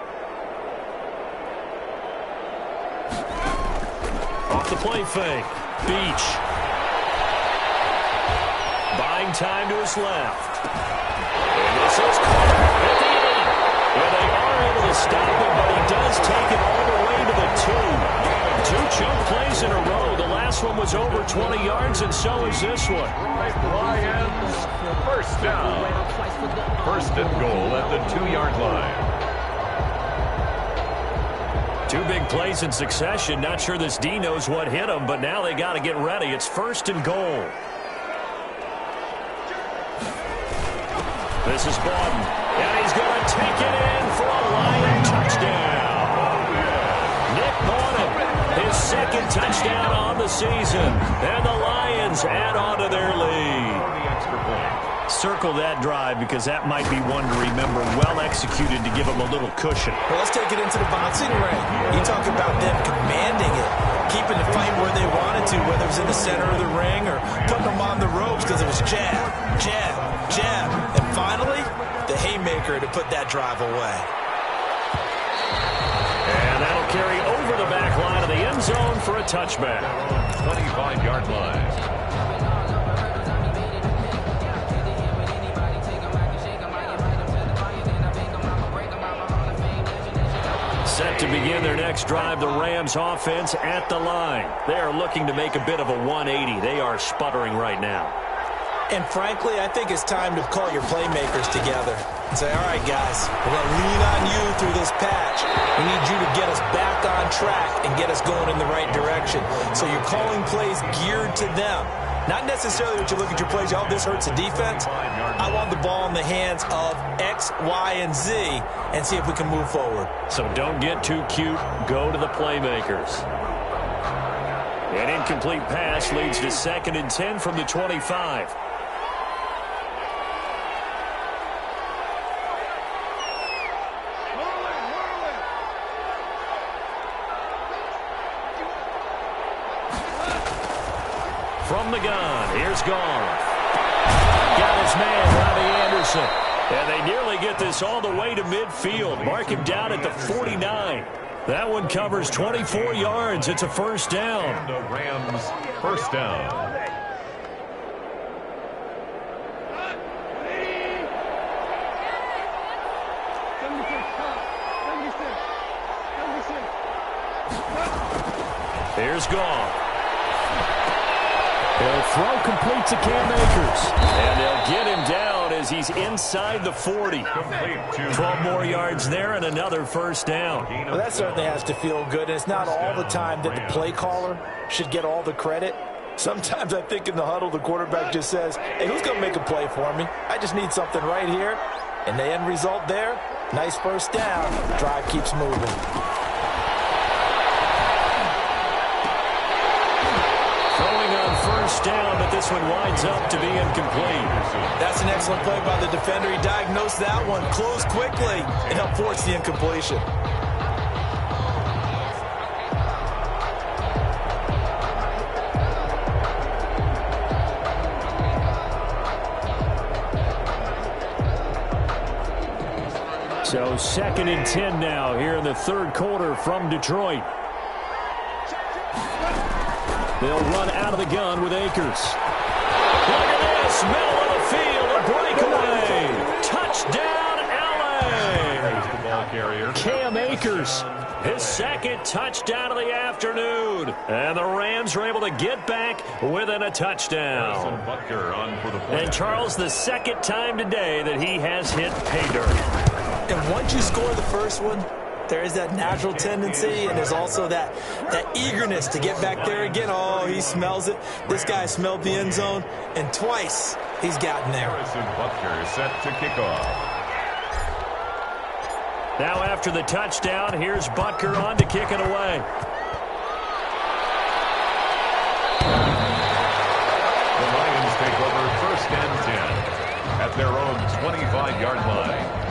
Off the play fake. Beach. Buying Playing time to his left. And this is caught at the end. And they are able to stop him, but he does take it all the way to the 2. 2 choke plays in a row. The last one was over 20 yards, and so is this one. Lions, first down. First and goal at the 2-yard line. 2 big plays in succession. Not sure this D knows what hit him, but now they got to get ready. It's first and goal. This is Bawden, and he's going to take it in for a Lion touchdown. Nick Bawden, his second touchdown on the season, and the Lions add on to their lead. Circle that drive because that might be one to remember. Well executed to give them a little cushion. Well, let's take it into the boxing ring. You talk about them commanding it, keeping the fight where they wanted to, whether it was in the center of the ring or putting them on the ropes because it was jab, jab, jab. And finally, the haymaker to put that drive away. And that'll carry over the back line of the end zone for a touchback. 25-yard line. Set to begin their next drive, the Rams offense at the line. They are looking to make a bit of a 180. They are sputtering right now. And frankly, I think it's time to call your playmakers together and say, all right, guys, we're going to lean on you through this patch. We need you to get us back on track and get us going in the right direction. So you're calling plays geared to them. Not necessarily that you look at your plays, oh, this hurts the defense. I want the ball in the hands of X, Y, and Z and see if we can move forward. So don't get too cute. Go to the playmakers. An incomplete pass leads to 2nd and 10 from the 25. From the gun, here's Goff. Got his man, Robbie Anderson. And they nearly get this all the way to midfield. Mark him down at the 49. That one covers 24 yards. It's a first down. The Rams, first down. Here's Goff. He'll throw complete to Cam Akers. And they'll get him down as he's inside the 40. 12 more yards there and another first down. Well, that certainly has to feel good. And it's not all the time that the play caller should get all the credit. Sometimes I think in the huddle, the quarterback just says, hey, who's going to make a play for me? I just need something right here. And the end result there, nice first down. Drive keeps moving. First down, but this one winds up to be incomplete. That's an excellent play by the defender. He diagnosed that one, closed quickly, and helped force the incompletion. So 2nd and 10 now here in the third quarter from Detroit. They'll run out of the gun with Akers. Look at this, middle of the field, a breakaway. Touchdown, LA. Cam Akers, his second touchdown of the afternoon. And the Rams are able to get back within a touchdown. And Charles, the second time today that he has hit pay dirt. And once you score the first one, there is that natural tendency, and there's also that eagerness to get back there again. Oh, he smells it. This guy smelled the end zone, and twice he's gotten there. Butker set to kick off. Now after the touchdown, here's Butker on to kick it away. The Lions take over 1st and 10 at their own 25-yard line.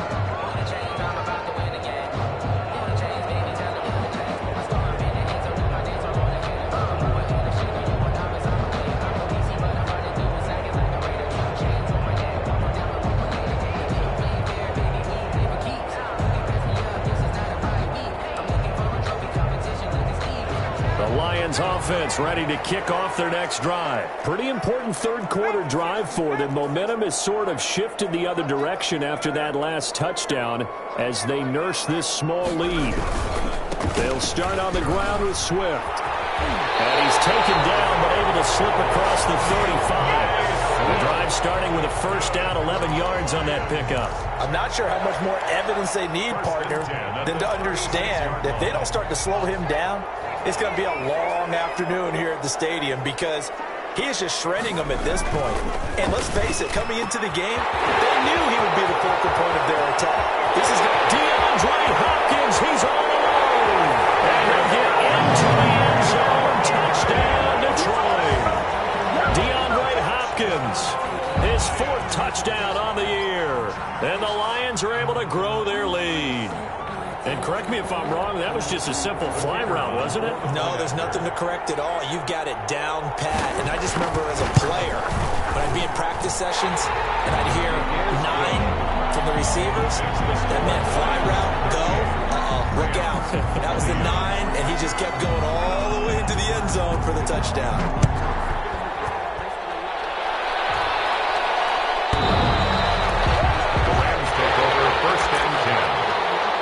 The Lions offense ready to kick off their next drive. Pretty important third quarter drive for them. Momentum has sort of shifted the other direction after that last touchdown as they nurse this small lead. They'll start on the ground with Swift. And he's taken down but able to slip across the 35. The drive starting with a first down, 11 yards on that pickup. I'm not sure how much more evidence they need, partner, than to understand that if they don't start to slow him down, it's going to be a long afternoon here at the stadium because he is just shredding them at this point. And let's face it, coming into the game, they knew he would be the focal point of their attack. This is DeAndre Hopkins, he's all alone. And he'll get into the end zone. Touchdown, Detroit. DeAndre Hopkins, his 4th touchdown on the year. And the Lions are able to grow their lead. And correct me if I'm wrong, that was just a simple fly route, wasn't it? No, there's nothing to correct at all. You've got it down pat. And I just remember as a player, when I'd be in practice sessions and I'd hear 9 from the receivers, that meant fly route, go, look out. That was the 9, and he just kept going all the way into the end zone for the touchdown. The Rams take over first and 10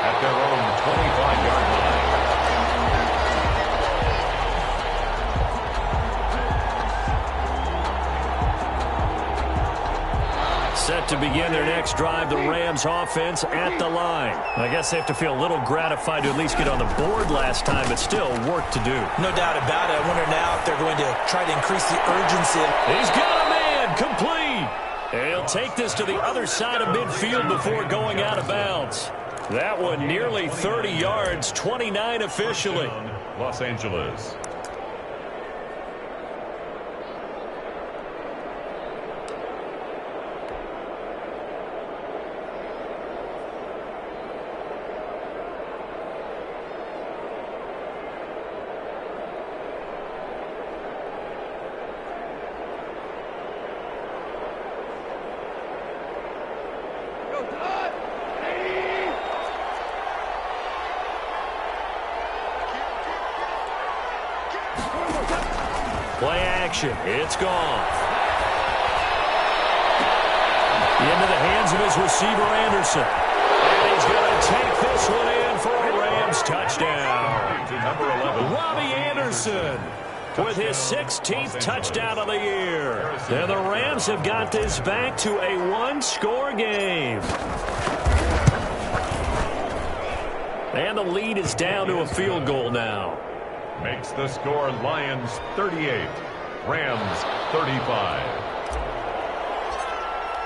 at their own 25-yard line. Set to begin their next drive, the Rams offense at the line. I guess they have to feel a little gratified to at least get on the board last time, but still work to do. No doubt about it. I wonder now if they're going to try to increase the urgency. He's got a man, complete. He'll take this to the other side of midfield before going out of bounds. That one nearly 30 yards, 29 officially. Los Angeles. Play action. It's gone. Into the hands of his receiver, Anderson. And he's going to take this one in for a Rams touchdown. Number 11. Robbie Anderson with his 16th touchdown of the year. And the Rams have got this back to a 1-score game. And the lead is down to a field goal now. Makes the score Lions 38, Rams 35.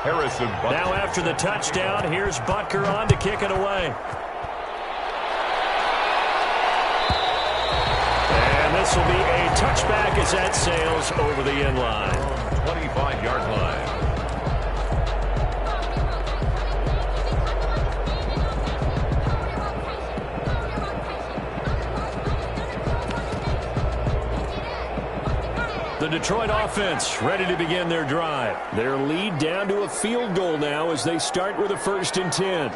Harrison Butker. Now after the touchdown, here's Butker on to kick it away. And this will be a touchback as that sails over the end line. 25-yard line. The Detroit offense ready to begin their drive. Their lead down to a field goal now as they start with a 1st and 10.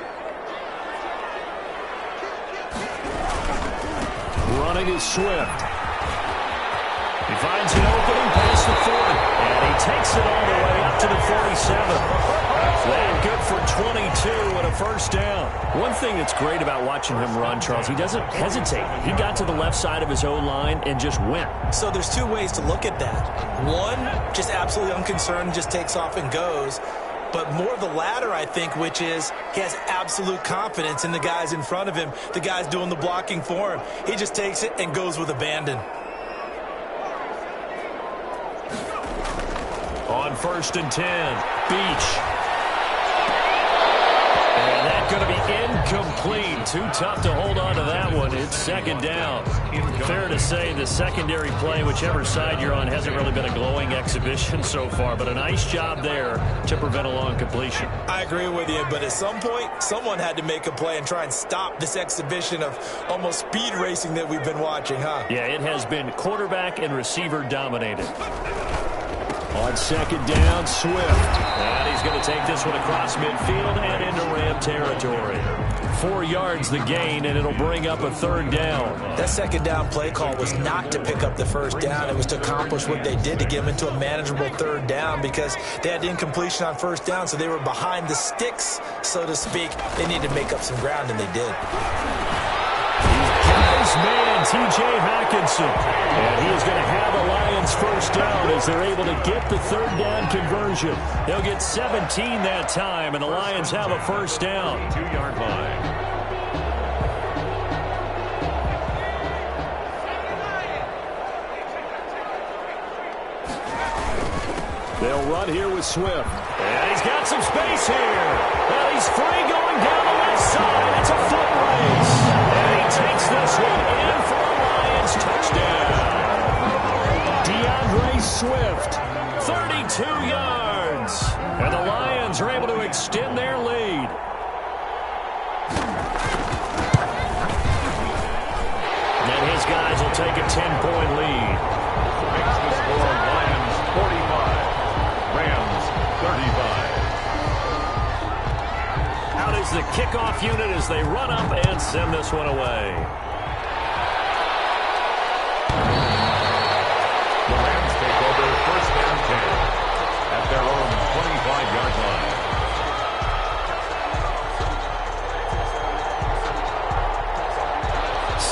Running is Swift. He finds an opening past the 40. And he takes it all the way up to the 47. That good for 22 and a first down. One thing that's great about watching him run, Charles, he doesn't hesitate. He got to the left side of his O-line and just went. So there's 2 ways to look at that. One, just absolutely unconcerned, just takes off and goes. But more of the latter, I think, which is he has absolute confidence in the guys in front of him, the guys doing the blocking for him. He just takes it and goes with abandon. On 1st and 10, Beach. And that's going to be incomplete. Too tough to hold on to that one. It's 2nd down. Fair to say the secondary play, whichever side you're on, hasn't really been a glowing exhibition so far, but a nice job there to prevent a long completion. I agree with you, but at some point, someone had to make a play and try and stop this exhibition of almost speed racing that we've been watching, huh? Yeah, it has been quarterback and receiver dominated. On second down, Swift. And he's going to take this one across midfield and into Ram territory. 4 yards the gain, and it'll bring up a third down. That second down play call was not to pick up the first down. It was to accomplish what they did to get them into a manageable third down because they had incompletion on first down, so they were behind the sticks, so to speak. They needed to make up some ground, and they did. Nice man, T.J. Hawkinson. And he is going to have a Lions first down as they're able to get the third down conversion. They'll get 17 that time, and the Lions have a first down. 2-yard line. They'll run here with Swift. And he's got some space here. Well, he's free going down the left side. It's a foot race. And he takes this one in for a Lions touchdown. DeAndre Swift, 32 yards. And the Lions are able to extend their lead. And his guys will take a 10-point lead. Makes the score Lions 45. Rams 35. Out is the kickoff unit as they run up and send this one away. The Rams take over first and 10 at their own 25-yard line.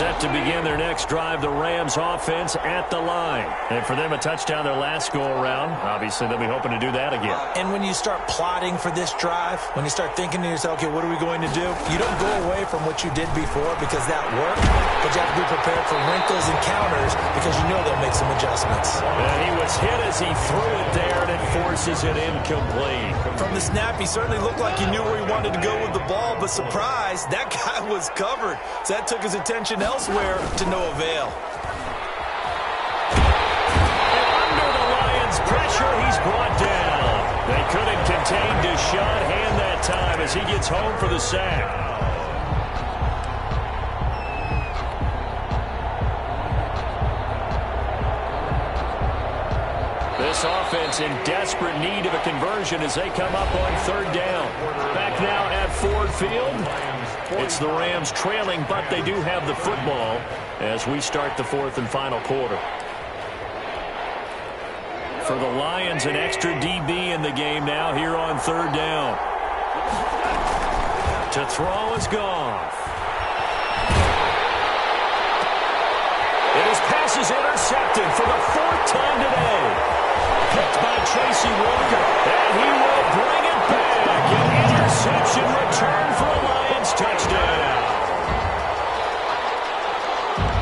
Set to begin their next drive, the Rams offense at the line. And for them, a touchdown their last go-around. Obviously, they'll be hoping to do that again. And when you start plotting for this drive, when you start thinking to yourself, okay, what are we going to do? You don't go away from what you did before because that worked, but you have to be prepared for wrinkles and counters because you know they'll make some adjustments. And he was hit as he threw it there, and it forces it incomplete. From the snap, he certainly looked like he knew where he wanted to go with the ball, but surprise, that guy was covered. So that took his attention elsewhere to no avail. And under the Lions' pressure, he's brought down. They couldn't contain Deshaun Hand that time as he gets home for the sack. This offense in desperate need of a conversion as they come up on third down. Back now at Ford Field. It's the Rams trailing, but they do have the football as we start the fourth and final quarter. For the Lions, an extra DB in the game now here on third down. To throw is Goff. And his pass is intercepted for the 4th time today. Picked by Tracy Walker, and he will bring it back. An interception return for a Lions touchdown.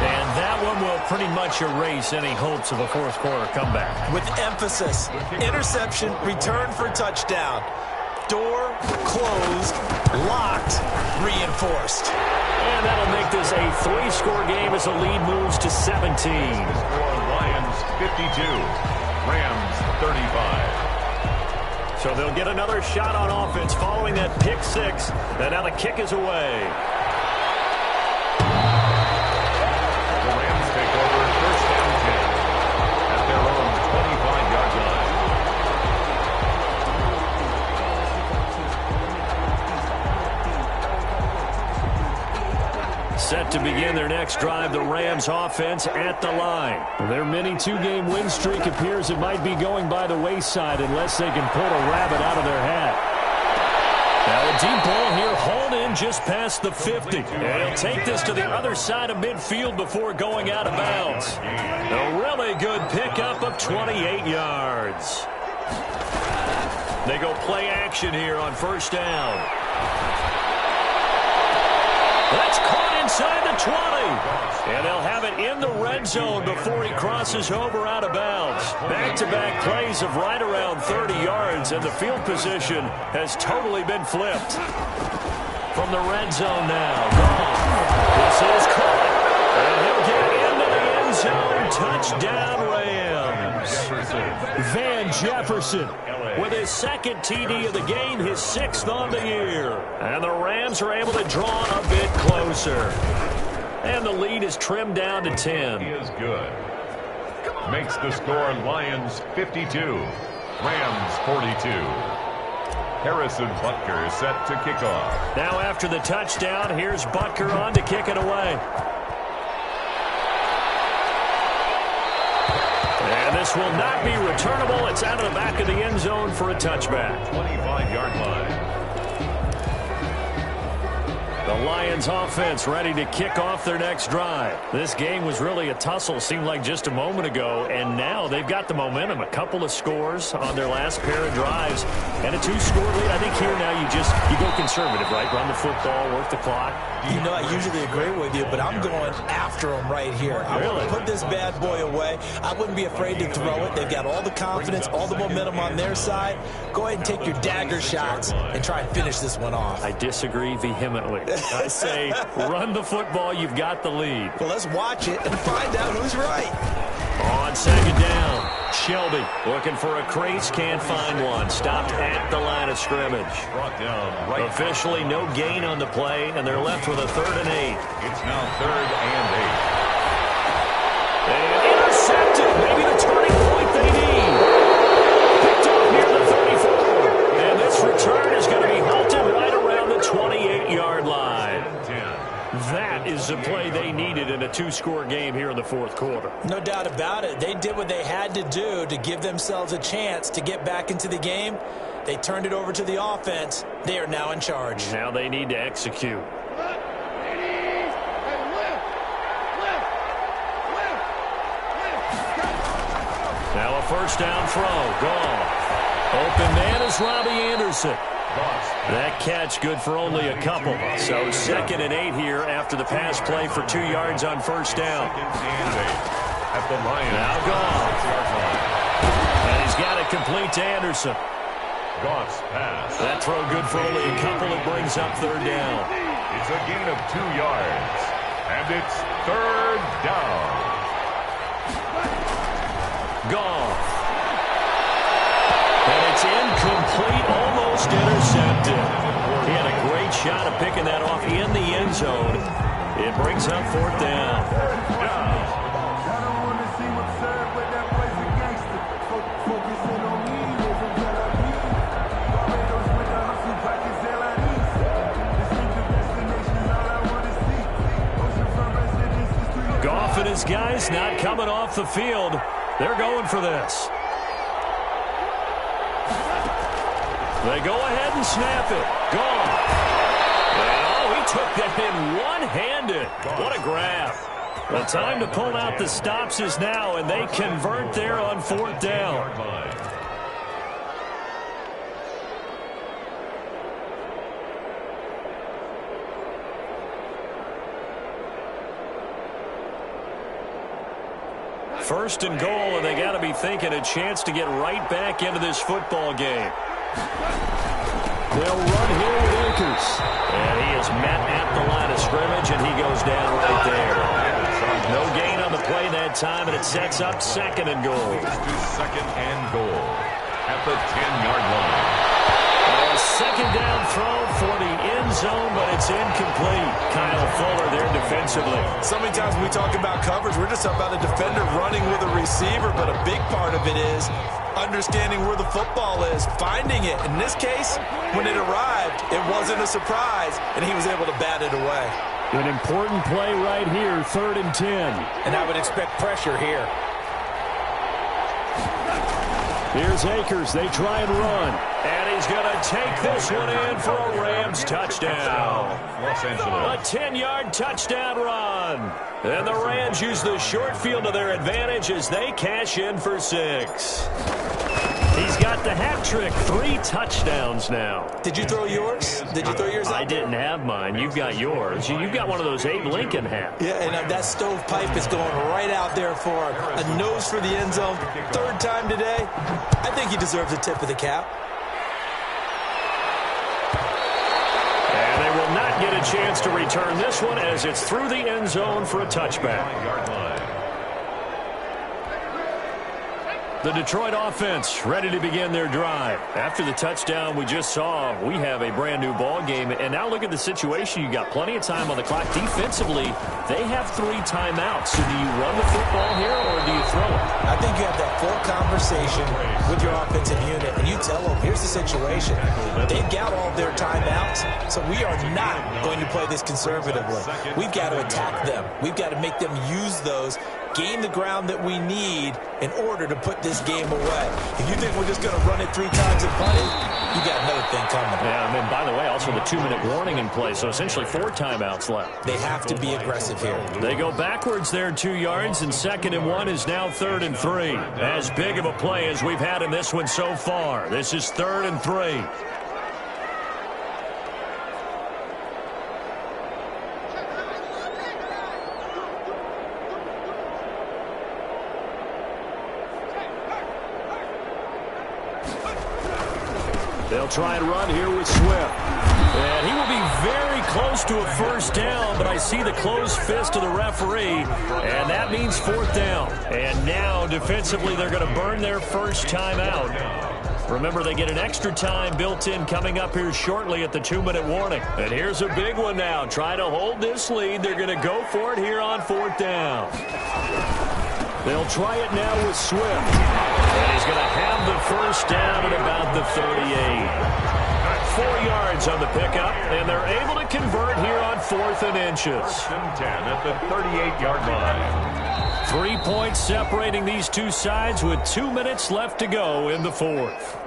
And that one will pretty much erase any hopes of a fourth quarter comeback. With emphasis, interception, return for touchdown. Door closed, locked, reinforced. And that'll make this a 3-score game as the lead moves to 17. Lions 52. Rams 35. So they'll get another shot on offense following that pick 6. And now the kick is away. The Rams take over first and 10 at their own 25-yard line. Set to begin their next drive, the Rams offense at the line. Their mini 2-game win streak appears it might be going by the wayside unless they can pull a rabbit out of their hat. Now a deep ball here hauled in just past the 50. And he'll take this to the other side of midfield before going out of bounds. A really good pickup of 28 yards. They go play action here on first down. That's caught inside the 20. And they'll have it in the red zone before he crosses over out of bounds. Back-to-back plays of right around 30 yards, and the field position has totally been flipped. From the red zone now. This is caught. And he'll get into the end zone. Touchdown, Rams. Van Jefferson with his second TD of the game, his 6th on the year. And the Rams are able to draw a bit closer. And the lead is trimmed down to 10. He is good. makes the score Lions 52, Rams 42. Harrison Butker set to kick off. Now after the touchdown, here's Butker on to kick it away. And this will not be returnable. It's out of the back of the end zone for a touchback. 25-yard line. The Lions offense ready to kick off their next drive. This game was really a tussle, seemed like just a moment ago, and now they've got the momentum. A couple of scores on their last pair of drives, and a 2-score lead. I think here now you go conservative, right? Run the football, work the clock. You know, I usually agree with you, but I'm going after them right here. I want to put this bad boy away. I wouldn't be afraid to throw it. They've got all the confidence, all the momentum on their side. Go ahead and take your dagger shots and try and finish this one off. I disagree vehemently. I say run the football. You've got the lead. Well, let's watch it and find out who's right. On second down, Shelby looking for a crease, can't find one. Stopped at the line of scrimmage. Brought down right. Officially no gain on the play, and they're left with a 3rd and 8. It's now 3rd and 8. And intercepted. Maybe the turning point they need. Picked up near the 34. And this return is going to be halted right around the 28-yard line. That is the play they needed in a 2-score game here in the 4th quarter. No doubt about it. They did what they had to do to give themselves a chance to get back into the game. They turned it over to the offense. They are now in charge. Now they need to execute. Now a first down throw. Gone. Open man is Robbie Anderson. That catch good for only a couple. So 2nd and 8 here after the pass play for 2 yards on first down. At the line. Now gone. And he's got it complete to Anderson. Goss pass. That throw good for only a couple. It brings up 3rd down. It's a gain of 2 yards. And it's 3rd down. Gone. And it's incomplete, almost intercepted. He had a great shot of picking that off in the end zone. It brings up 4th down. Goff and his guys not coming off the field. They're going for this. They go ahead and snap it. Gone. And he took that in one-handed. What a grab. The time to pull out the stops is now, and they convert there on 4th down. First and goal, and they got to be thinking a chance to get right back into this football game. They'll run here with Akers. And he is met at the line of scrimmage, and he goes down right there. No gain on the play that time, and it sets up 2nd and goal. It's 2nd and goal at the 10-yard line. A 2nd down throw for the end zone, but it's incomplete. Kyle Fuller there defensively. So many times when we talk about coverage, we're just about a defender running with a receiver, but a big part of it is understanding where the football is, finding it. In this case, when it arrived, it wasn't a surprise, and he was able to bat it away. An important play right here, 3rd and 10. And I would expect pressure here. Here's Akers. They try and run. And he's going to take this one in for a Rams touchdown. Los Angeles. A 10-yard touchdown run. And the Rams use the short field to their advantage as they cash in for 6. He's got the hat trick. 3 touchdowns now. Did you throw yours? Did you throw yours out? I didn't have mine. You've got yours. You've got one of those Abe Lincoln hats. Yeah, and that stovepipe is going right out there for a nose for the end zone. 3rd time today. I think he deserves a tip of the cap. And they will not get a chance to return this one as it's through the end zone for a touchback. The Detroit offense ready to begin their drive. After the touchdown we just saw, we have a brand new ball game. And now look at the situation. You got plenty of time on the clock. Defensively, they have 3 timeouts. So do you run the football here or do you throw it? I think you have that full conversation with your offensive unit, and you tell them, here's the situation. They've got all their timeouts, so we are not going to play this conservatively. We've got to attack them. We've got to make them use those, gain the ground that we need in order to put this game away. If you think we're just going to run it 3 times and punt it, you got another thing coming. Yeah, and then, by the way, also the 2-minute warning in play, so essentially 4 timeouts left. They have to be aggressive here. They go backwards there 2 yards, and 2nd and 1 is now 3rd and 3. As big of a play as we've had in this one so far. This is 3rd and 3. They'll try and run here with Swift. And he will be very close to a first down, but I see the closed fist of the referee, and that means 4th down. And now, defensively, they're going to burn their first time out. Remember, they get an extra time built in coming up here shortly at the 2-minute warning. And here's a big one now. Trying to hold this lead. They're going to go for it here on 4th down. They'll try it now with Swift. And he's going to have the first down at about the 38. 4 yards on the pickup, and they're able to convert here on 4th and inches. 1st and 10 at the 38-yard line. 3 points separating these two sides with 2 minutes left to go in the 4th.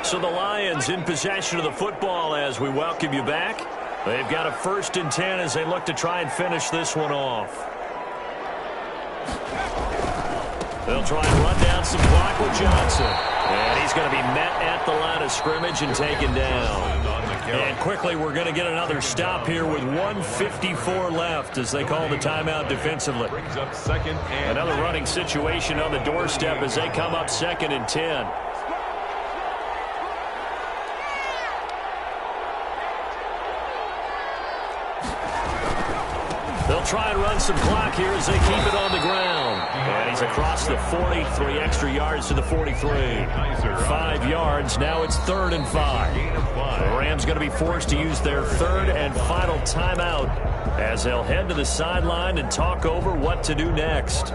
So the Lions in possession of the football as we welcome you back. They've got a 1st and 10 as they look to try and finish this one off. They'll try and run down some clock with Johnson. And he's going to be met at the line of scrimmage and taken down. And quickly we're going to get another stop here with 1:54 left as they call the timeout defensively. Brings up 2nd and Another running situation on the doorstep as they come up 2nd and 10. They'll try and run some clock here as they keep it on the ground. And he's across the 40, 3 extra yards to the 43. 5 yards, now it's 3rd and 5. The Rams going to be forced to use their 3rd and final timeout as they'll head to the sideline and talk over what to do next.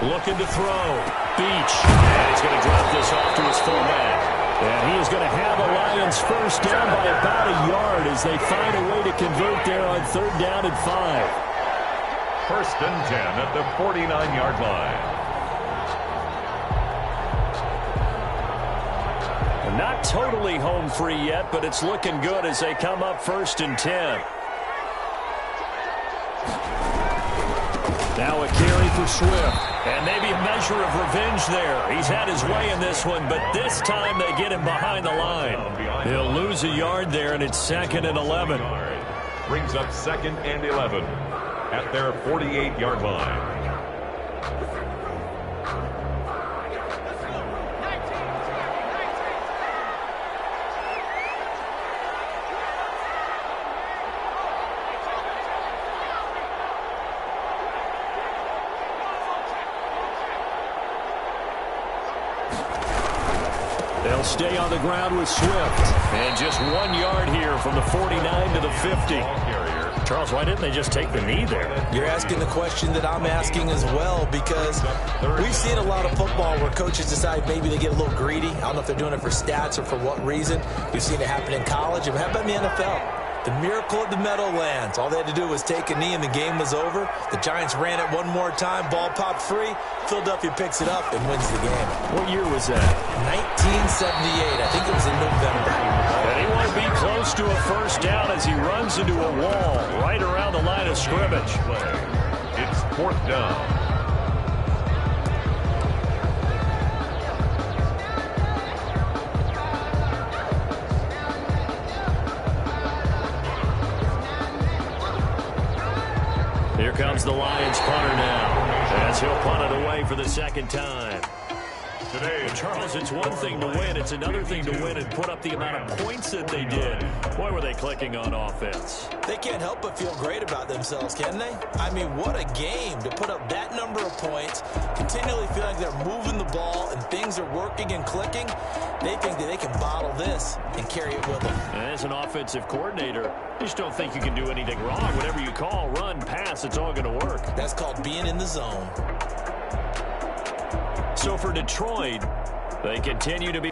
Looking to throw. Beach. And he's going to drop this off to his fullback. And he is going to have a Lions first down by about a yard as they find a way to convert there on 3rd down and 5. 1st and 10 at the 49-yard line. Not totally home free yet, but it's looking good as they come up 1st and 10. Now a carry for Swift. And maybe a measure of revenge there. He's had his way in this one, but this time they get him behind the line. He'll lose a yard there, and it's 2nd and 11. Brings up 2nd and 11 at their 48-yard line. They'll stay on the ground with Swift. And just 1 yard here from the 49 to the 50. Charles, why didn't they just take the knee there? You're asking the question that I'm asking as well, because we've seen a lot of football where coaches decide maybe they get a little greedy. I don't know if they're doing it for stats or for what reason. We've seen it happen in college. And how about in the NFL? The miracle of the Meadowlands. All they had to do was take a knee and the game was over. The Giants ran it one more time. Ball popped free. Philadelphia picks it up and wins the game. What year was that? 1978. I think it was in November. And he won't be close to a first down as he runs into a wall right around the line of scrimmage. It's 4th down. Here comes the Lions punter now, as he'll punt it away for the second time. Today, Charles, it's one thing to win. It's another thing to win and put up the amount of points that they did. Boy, were they clicking on offense. They can't help but feel great about themselves, can they? I mean, what a game to put up that number of points, continually feel like they're moving the ball and things are working and clicking. They think that they can bottle this and carry it with them. And as an offensive coordinator, you just don't think you can do anything wrong. Whatever you call, run, pass, it's all going to work. That's called being in the zone. So for Detroit, they continue to be...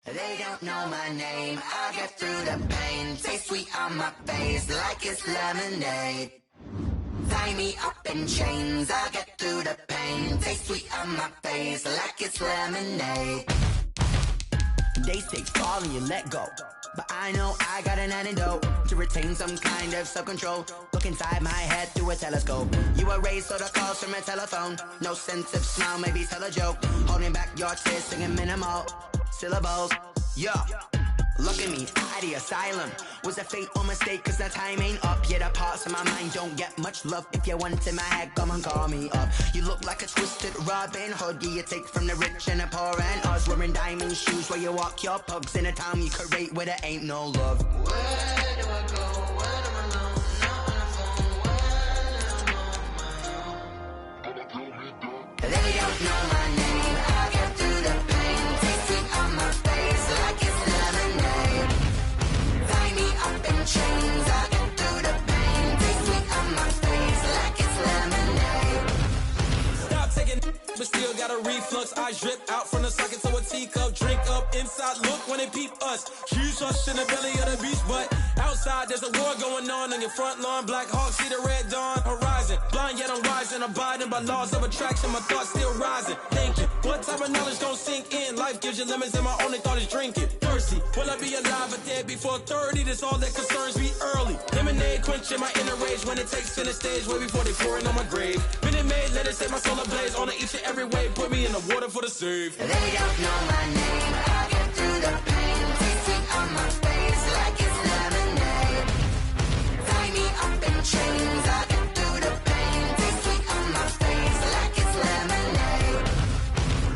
They don't know my name. I get through the pain. Taste sweet on my face like it's lemonade. Tie me up in chains. I get through the pain. Taste sweet on my face like it's lemonade. They say fall and you let go, but I know I got an antidote to retain some kind of self-control. Look inside my head through a telescope. You were raised so the calls from a telephone. No sense of smile, maybe tell a joke. Holding back your tears, singing minimal syllables. Yeah, look at me, out the asylum. Was a fate or mistake, cause the time ain't up. Yet the parts of my mind don't get much love. If you want in my head, come and call me up. You look like a twisted Robin Hood. Yeah, you take from the rich and the poor and us. Wearing diamond shoes where you walk your pugs in a town you create where there ain't no love. Where do I go? When I'm alone, not on the phone. When I'm on my own. They don't know my name. I get through the pain. Taste sweet on my face like it's lemonade. Tie me up in chains. I get through the pain. Taste sweet on my face like it's lemonade. Stop taking, but still got a reflux. Eyes drip out from the socket to a teacup. Drink up inside, look when they peep us. Shoes us in the belly of the beast, but outside there's a war going on your front lawn. Black Hawk, see the red dawn horizon. Blind yet I'm rising, abiding by laws of attraction. My thoughts still rising, thinking what type of knowledge gon' sink in? Life gives you lemons and my only thought is drinking. Thirsty, will I be alive or dead before 30? That's all that concerns me early. Lemonade quenching my inner rage when it takes center stage way before they pouring on my grave. Minute Maid, let it set my soul ablaze on each and every way. Put me in the water for the save. They don't know my name. I get through the pain. Taste sweet on my face like it's lemonade. Tie me up in chains. I get through the pain. Taste sweet on my face like it's lemonade.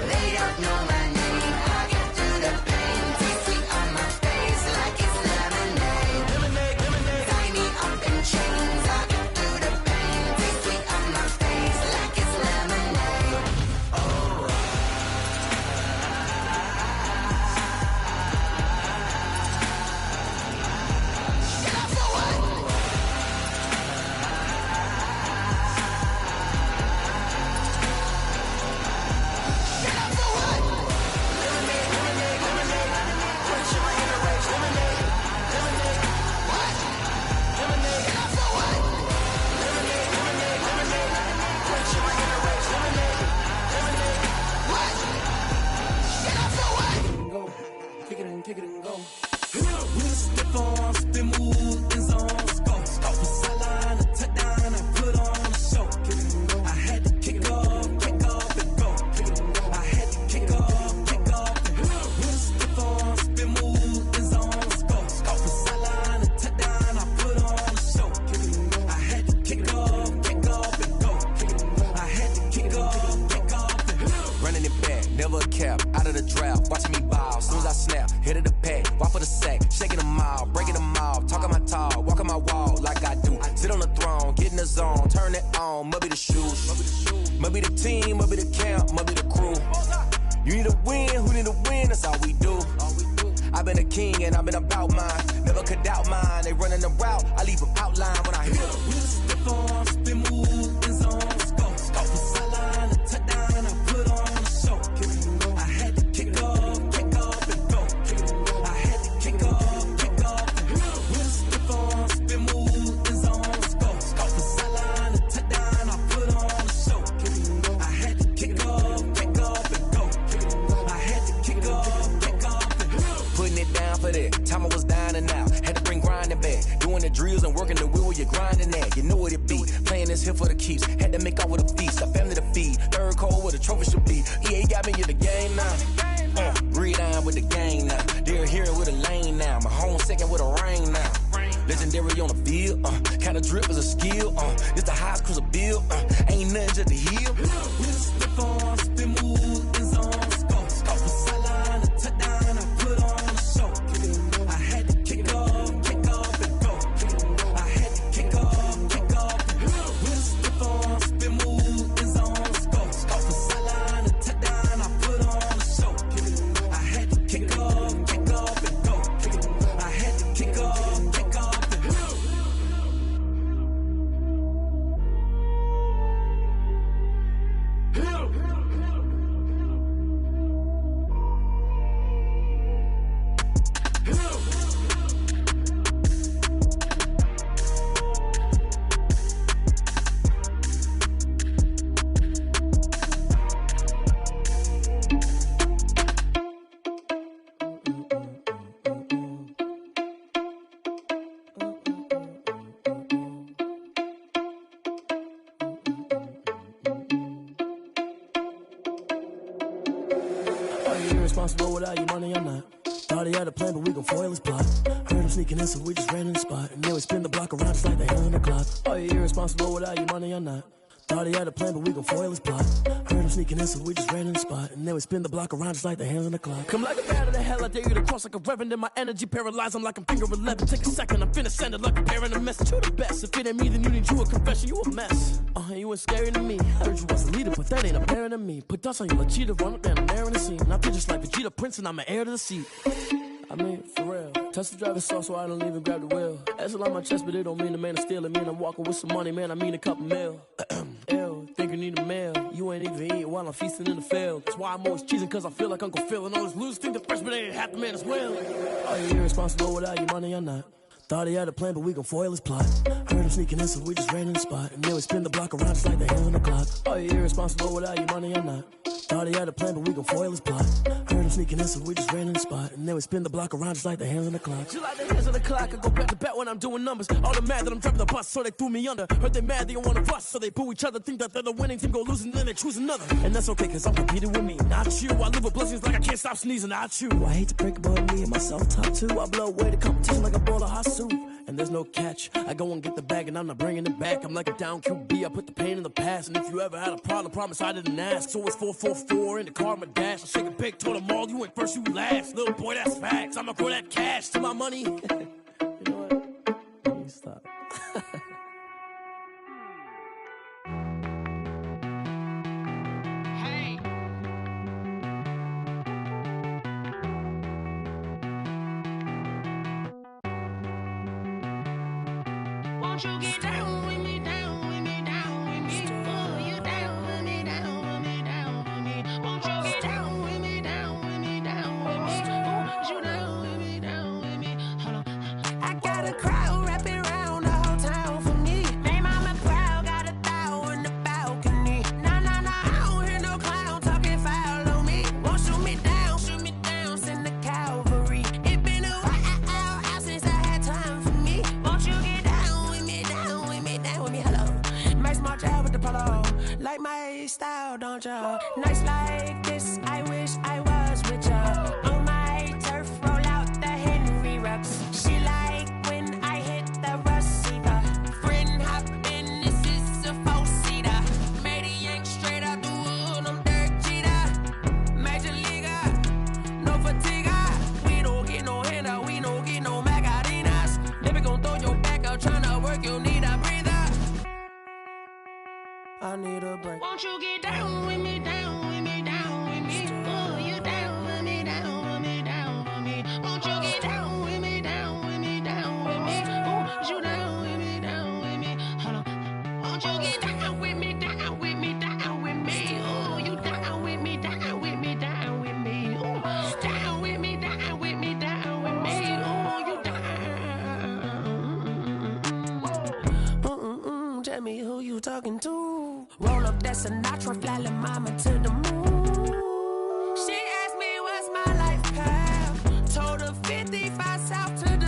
They don't know my name. I get through the pain. Taste sweet on my face like it's lemonade. Lemonade, lemonade. Tie me up in chains. I get through the pain. Taste sweet on my face like it's lemonade. Oh. Kick it and go. With a stiff arm, spin move in zones. Go. From sideline to touchdown, I put on a show. I had to kick off and go. I had to kick off and go. With a stiff arm, spin move in zones. Go. From sideline to touchdown, I put on a show. I had to kick off and go. I had to kick off and go. Running it back, never a cap, out of the draft, watching me ball, soon as I snap, hit of the pack, walk for the sack, shaking them all, breaking them off, talking my talk, walking my wall like I do, sit on the throne, get in the zone, turn it on, must be the shoes, must be the team, must be the camp, must be the crew, you need a win, who need a win, that's all we do, I've been a king and I've been about mine, never could doubt mine, they running the route, I leave them outline when I hit them. With a stiff arm, spin move in zones. Go. From sideline to touchdown, I put on a show. I had to kick off and go. I had to kick off and go. With a stiff arm, spin move in zones. Go. From sideline to touchdown, I put on a show. I had to kick off and go. I had to kick off and go. Putting it down for that, time I was down and out, had to bring grinding back, doing the drills and working the wheel where you're grinding at, you know what it be, playing this here for the keeps, had to make out with a feast, a family to feed, third cold where the trophy should be, EA got me in the game now, read on with the game now, they're here with a lane now, my home second with a rain now, legendary on the field, kinda drip is a skill, this the highest cruiser bill, ain't nothing just to heal. Slip on, spin move, in zone, scope, off the sideline, a touchdown, I put on a show. I had to kick off and go. I had to kick off and go. Slip on, spin move, in zone, scope, off the sideline, a touchdown, I put on a show. I had to kick off and go. I had to kick off and go. Irresponsible without your money, I'm not. Thought he had a plan, but we gon' foil his plot. Heard him sneaking in, so we just ran in the spot. And then we spin the block around just like the hands on the clock. Are you irresponsible without your money, I'm not. Thought he had a plan, but we gon' foil his plot. Heard him sneaking in, so we just ran in the spot. And then we spin the block around just like the hands on the clock. Come like a bat of the hell, I dare you to cross like a reverend. In my energy paralyzed, I'm like I'm finger 11. Take a second, I'm finna send it like a parent a message. You the best, if it ain't me, then you need you a confession. You a mess, you ain't scary to me. Heard you was a leader, but that ain't apparent to me. Put dust on you, cheetah, run up down the air in the scene. I feel just like Vegeta Prince, and I'm an heir to the seat. I mean, for real. Touch the driver's sauce so I don't even grab the wheel. That's on my chest, but it don't mean the man is stealing. Mean I'm walking with some money, man, I mean a couple mil. Ew, think you need a meal. You ain't even eating while I'm feasting in the field. That's why I'm always cheesing, cause I feel like Uncle Phil. And all those losers think the freshman ain't half the man as well. Are you irresponsible without your money or not? Thought he had a plan, but we gon' foil his plot. Heard him sneaking in, so we just ran in the spot. And then we spin the block around just like the hands on the clock. Are you irresponsible without your money or not? Thought he had a plan, but we gon' foil his plot. Heard him sneaking in, so we just ran in the spot. And then we spin the block around just like the hands on the clock. Just like the hands on the clock, I go back to back when I'm doing numbers. All the mad that I'm driving the bus, so they threw me under. Heard they mad, they don't wanna bust, so they boo each other. Think that they're the winning team, go losing, then they choose another. And that's okay, cause I'm competing with me, not you. I live with blessings like I can't stop sneezing, not you. I hate to break about me and myself top two. I blow away the competition like a bowl of hot soup. And there's no catch. I go and get the bag and I'm not bringing it back. I'm like a down QB, I put the pain in the past. And if you ever had a problem, promise I didn't ask. So it's 444 in the car, my dash. I shake a big, told them all, you ain't first, you last. Little boy, that's facts. I'ma throw that cash to my money. You know what? Let me stop. Won't you get down with me, down with me, down with me? Oh, you down with me, down with me, down with me. Won't you get down with me, down with me, down with me? Oh, you down with me, down with me? Hold on. I got a crowd wrapping around the whole town for me. They mama proud, got 1,000 in the balcony. Nah, I don't hear no clown talking foul on me. Won't shoot me down, send the cavalry. It been a while since I had time for me. Won't you get down with me, hello. Nice march out with the polo. Like my style, don't ya? Nice like this, I wish I was with ya. On my turf, roll out the Henry Rux. She like when I hit the receiver. Friend hop in, this is a four-seater. Made a yank straight out the wood, I'm Derek Jeter. Major leaguer, no fatigue. We don't get no handout, we don't get no Macarinas. Never gon' throw your back out, tryna work, you need a breather. I need a break. Won't you get down with me, down with me, down with me? Oh, you down with me, down with me, down with me. Won't you get down with me, down with me, down with me? Oh, you down with me, down with me? Hold on. Won't you get down with me, down with me, down with me? Oh, you down with me, down with me, down with me? Oh, down with me, down with me, down with me? Oh, you down. Tell me who you talking to. Roll up that Sinatra, fly la mama to the moon. She asked me what's my life path. Told her 55 south to the